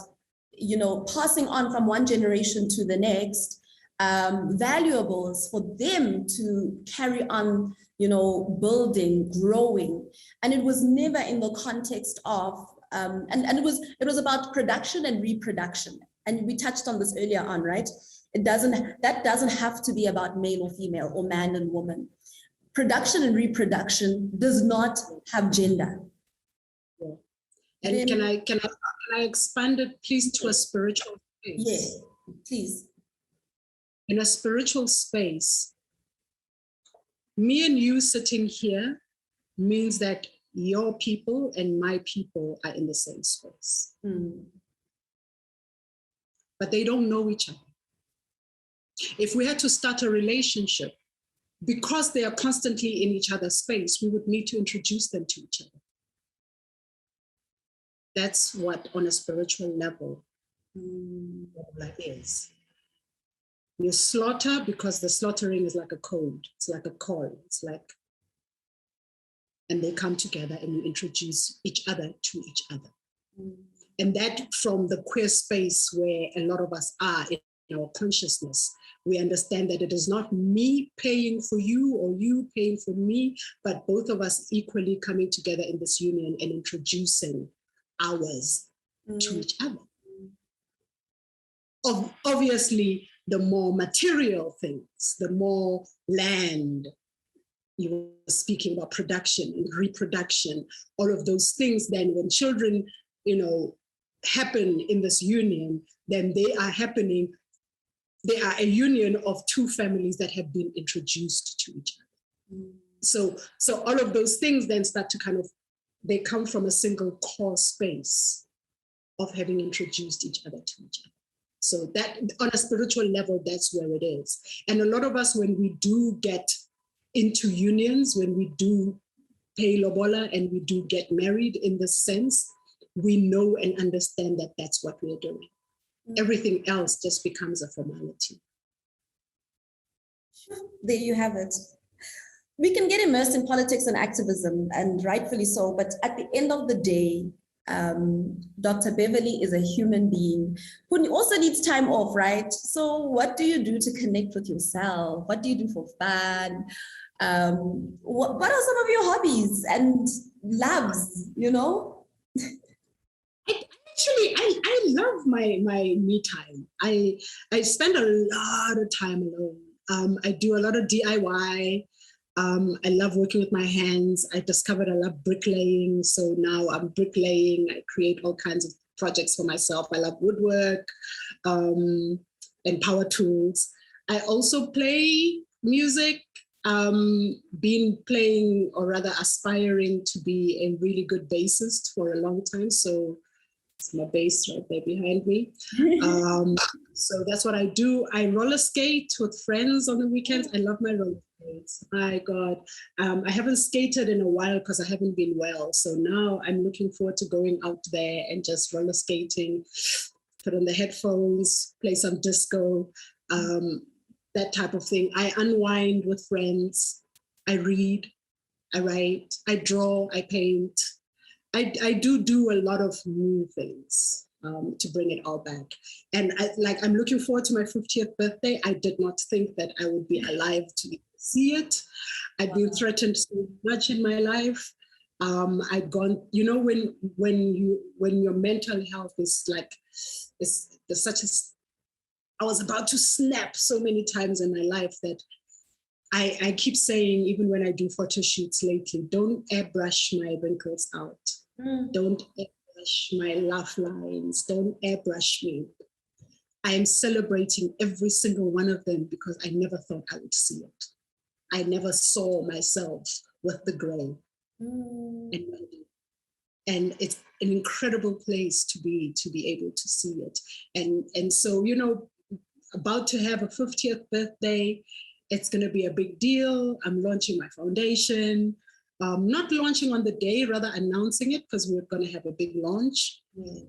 Speaker 1: you know, passing on from one generation to the next, valuables for them to carry on, you know, building, growing. And it was never in the context of, and it was about production and reproduction. And we touched on this earlier on, right? That doesn't have to be about male or female or man and woman. Production and reproduction does not have gender.
Speaker 2: Yeah. And then, can I expand it, please, to a spiritual space?
Speaker 1: Yeah, please.
Speaker 2: In a spiritual space, me and you sitting here means that your people and my people are in the same space. But they don't know each other. If we had to start a relationship, because they are constantly in each other's space, we would need to introduce them to each other. That's what, on a spiritual level, is. You slaughter because the slaughtering is like a code. It's like a call. It's like, and they come together and you introduce each other to each other. And that, from the queer space where a lot of us are in our consciousness, we understand that it is not me paying for you or you paying for me, but both of us equally coming together in this union and introducing ours to each other. Obviously, the more material things, the more land, you were speaking about production and reproduction, all of those things, then when children, you know, happen in this union, then they are a union of two families that have been introduced to each other. So all of those things then start to kind of, they come from a single core space of having introduced each other to each other. So that, on a spiritual level, that's where it is. And a lot of us, when we do get into unions, when we do pay lobola and we do get married in this sense, we know and understand that that's what we're doing. Everything else just becomes a formality.
Speaker 1: There you have it. We can get immersed in politics and activism, and rightfully so, but at the end of the day, Dr. Beverly is a human being who also needs time off, right? So what do you do to connect with yourself? What do you do for fun? What are some of your hobbies and loves, you know?
Speaker 2: I love my me time. I spend a lot of time alone. I do a lot of DIY. I love working with my hands. I discovered I love bricklaying. So now I'm bricklaying. I create all kinds of projects for myself. I love woodwork and power tools. I also play music, been playing, or rather aspiring to be a really good bassist for a long time. So It's my bass right there behind me. So that's what I do. I roller skate with friends on the weekends. I love my roller skates. My God. I haven't skated in a while because I haven't been well. So now I'm looking forward to going out there and just roller skating, put on the headphones, play some disco, that type of thing. I unwind with friends. I read, I write, I draw, I paint. I do a lot of new things to bring it all back. And I'm looking forward to my 50th birthday. I did not think that I would be alive to see it. I'd been threatened so much in my life. I'd gone, you know, when your mental health is like, there's such a, I was about to snap so many times in my life that I keep saying, even when I do photo shoots lately, don't airbrush my wrinkles out. Don't airbrush my laugh lines. Don't airbrush me. I am celebrating every single one of them because I never thought I would see it. I never saw myself with the gray. And it's an incredible place to be able to see it. And so, you know, about to have a 50th birthday, it's going to be a big deal. I'm launching my foundation. Not launching on the day, rather announcing it because we're going to have a big launch.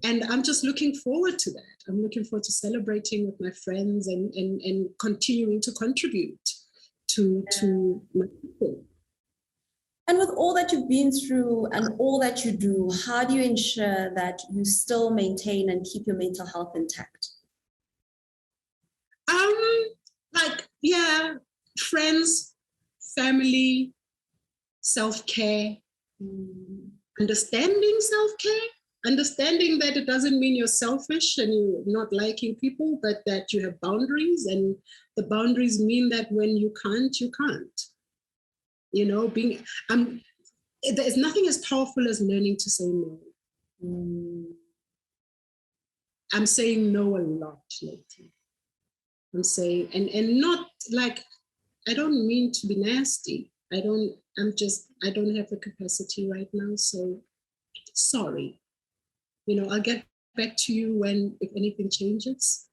Speaker 2: And I'm just looking forward to that. I'm looking forward to celebrating with my friends and continuing to contribute to my people.
Speaker 1: And with all that you've been through and all that you do, how do you ensure that you still maintain and keep your mental health intact?
Speaker 2: Friends, family, self-care, understanding self-care, understanding that it doesn't mean you're selfish and you're not liking people, but that you have boundaries, and the boundaries mean that when you can't, you can't. You know, there's nothing as powerful as learning to say no. I'm saying no a lot lately. I'm saying, and not like, I don't mean to be nasty. I don't have the capacity right now. So sorry. You know, I'll get back to you if anything changes.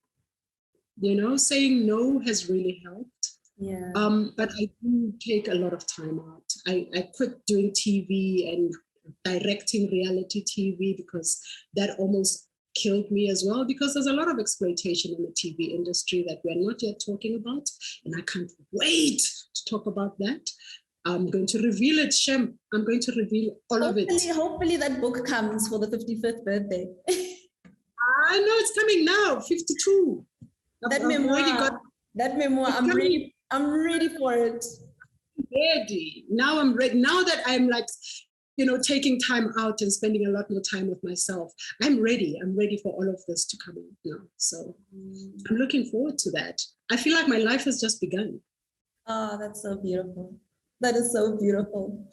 Speaker 2: You know, saying no has really helped.
Speaker 1: Yeah.
Speaker 2: But I do take a lot of time out. I quit doing TV and directing reality TV because that almost killed me as well, because there's a lot of exploitation in the TV industry that we're not yet talking about. And I can't wait to talk about that. I'm going to reveal it, Shem. I'm going to reveal all of it.
Speaker 1: Hopefully that book comes for the 55th birthday.
Speaker 2: I know it's coming now, 52.
Speaker 1: That memoir, I'm ready for it.
Speaker 2: Ready. Now I'm ready. Now that I'm like, you know, taking time out and spending a lot more time with myself, I'm ready. I'm ready for all of this to come out now. So I'm looking forward to that. I feel like my life has just begun.
Speaker 1: Oh, that's so beautiful. That is so beautiful.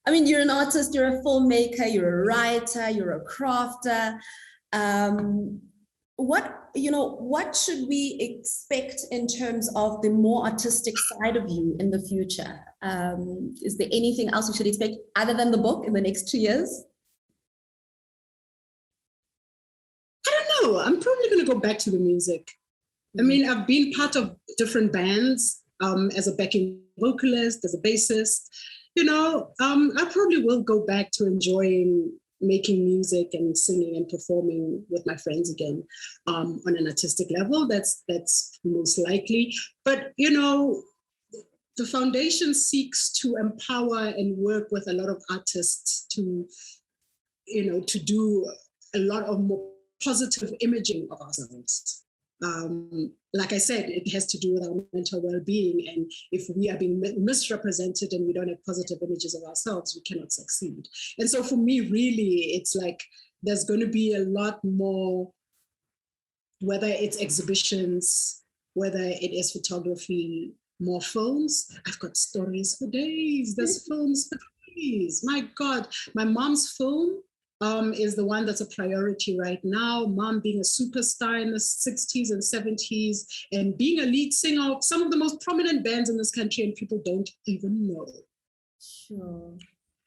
Speaker 1: I mean, you're an artist, you're a filmmaker, you're a writer, you're a crafter. What should we expect in terms of the more artistic side of you in the future? Is there anything else we should expect other than the book in the next 2 years?
Speaker 2: I don't know. I'm probably going to go back to the music. I mean, I've been part of different bands as a backing vocalist, as a bassist. You know, I probably will go back to enjoying making music and singing and performing with my friends again on an artistic level. That's most likely. But, you know, the foundation seeks to empower and work with a lot of artists to, you know, to do a lot of more positive imaging of ourselves. Like I said, it has to do with our mental well-being, and if we are being misrepresented and we don't have positive images of ourselves, we cannot succeed. And so for me, really, it's like there's going to be a lot more, whether it's exhibitions, whether it is photography, more films. I've got stories for days. There's films for days. My God, my mom's film is the one that's a priority right now. Mom being a superstar in the 60s and 70s and being a lead singer of some of the most prominent bands in this country, and people don't even know.
Speaker 1: Sure.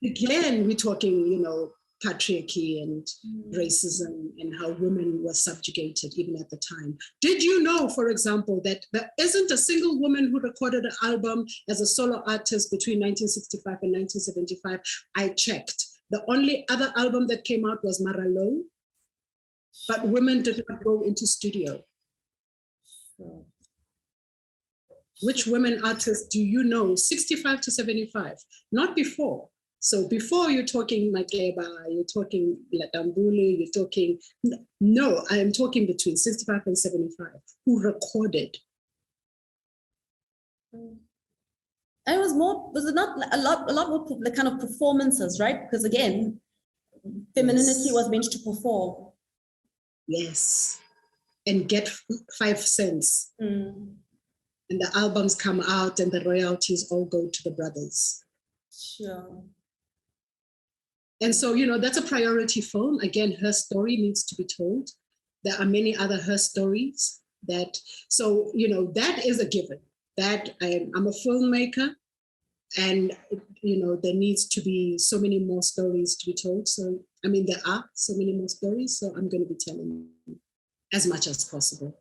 Speaker 2: Again, we're talking, you know, patriarchy and racism and how women were subjugated even at the time. Did you know, for example, that there isn't a single woman who recorded an album as a solo artist between 1965 and 1975? I checked. The only other album that came out was Maralo, but women did not go into studio. Which women artists do you know? 65 to 75, not before. So before you're talking Makeba, you're talking Latambule, you're talking, no, I am talking between 65 and 75 who recorded.
Speaker 1: And it was it not a lot more the kind of performances, right? Because again, femininity was meant to perform.
Speaker 2: Yes, and get 5 cents. And the albums come out and the royalties all go to the brothers.
Speaker 1: Sure.
Speaker 2: And so, you know, that's a priority film. Again, her story needs to be told. There are many other her stories that, so, you know, that is a given. That I'm a filmmaker and, you know, there needs to be so many more stories to be told. So, I mean, there are so many more stories, so I'm going to be telling as much as possible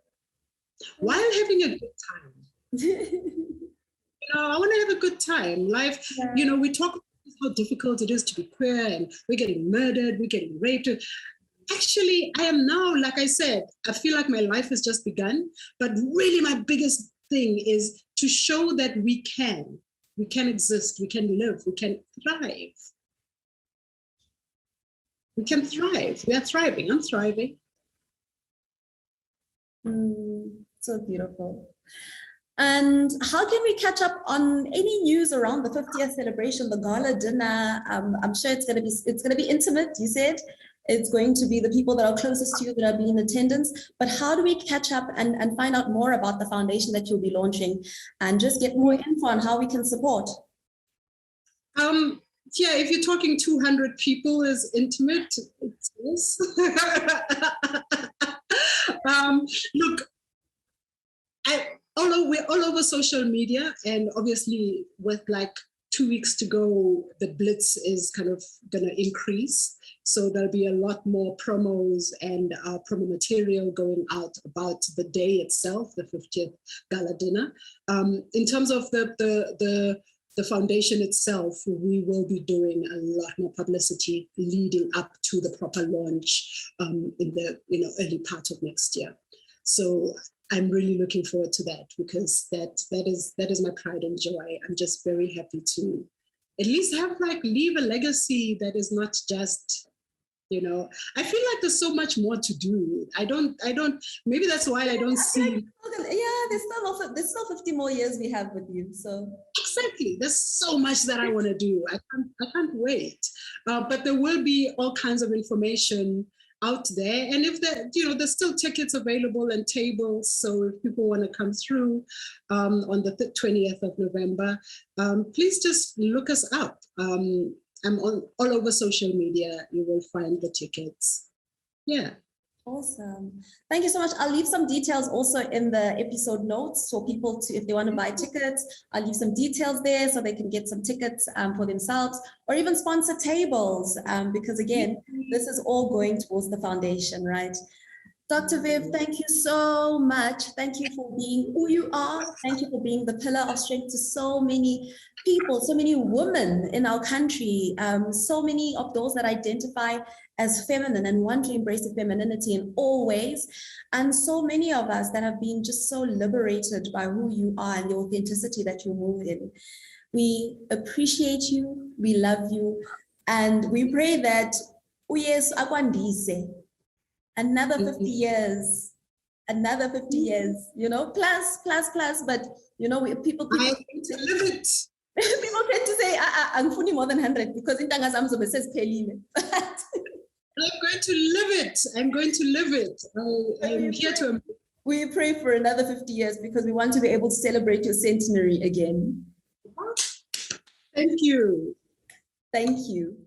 Speaker 2: while having a good time. You know, I want to have a good time. Life, you know, we talk about how difficult it is to be queer and we're getting murdered, we're getting raped. Actually, I am now, like I said, I feel like my life has just begun, but really my biggest thing is to show that we can exist, we can live, we can thrive. We can thrive, we are thriving, I'm thriving.
Speaker 1: So beautiful. And how can we catch up on any news around the 50th celebration, the gala dinner? I'm sure it's going to be intimate. You said it's going to be the people that are closest to you that are being in attendance. But how do we catch up and find out more about the foundation that you'll be launching and just get more info on how we can support?
Speaker 2: Yeah, if you're talking 200 people is intimate, it is. Look, we're all over social media, and obviously with like 2 weeks to go, the blitz is kind of going to increase. So there'll be a lot more promos and promo material going out about the day itself, the 50th gala dinner. In terms of the foundation itself, we will be doing a lot more publicity leading up to the proper launch in the early part of next year. So I'm really looking forward to that, because that is my pride and joy. I'm just very happy to at least have leave a legacy that is not just, I feel like there's so much more to do. I don't, maybe that's why I don't see.
Speaker 1: There's still 50 more years we have with you. So
Speaker 2: exactly, there's so much that I want to do. I can't wait. But there will be all kinds of information out there, and if there's still tickets available and tables, so if people want to come through on the 20th of November, please just look us up. I'm on all over social media. You will find the tickets. Yeah.
Speaker 1: Awesome. Thank you so much. I'll leave some details also in the episode notes for people if they want to buy tickets. I'll leave some details there so they can get some tickets for themselves, or even sponsor tables, because again, this is all going towards the foundation, right? Dr. Viv, thank you so much. Thank you for being who you are. Thank you for being the pillar of strength to so many people, so many women in our country, so many of those that identify as feminine and want to embrace the femininity in all ways, and so many of us that have been just so liberated by who you are and the authenticity that you move in. We appreciate you, we love you, and we pray that uyes akwandise another 50 years, another 50 years, plus, but people
Speaker 2: I need to live it.
Speaker 1: People tend to say, I'm fully more than 100 because in Tangasam says pelile.
Speaker 2: I'm going to live it. I'm going to live it. I'm here to.
Speaker 1: We pray for another 50 years because we want to be able to celebrate your centenary again.
Speaker 2: Thank you.
Speaker 1: Thank you.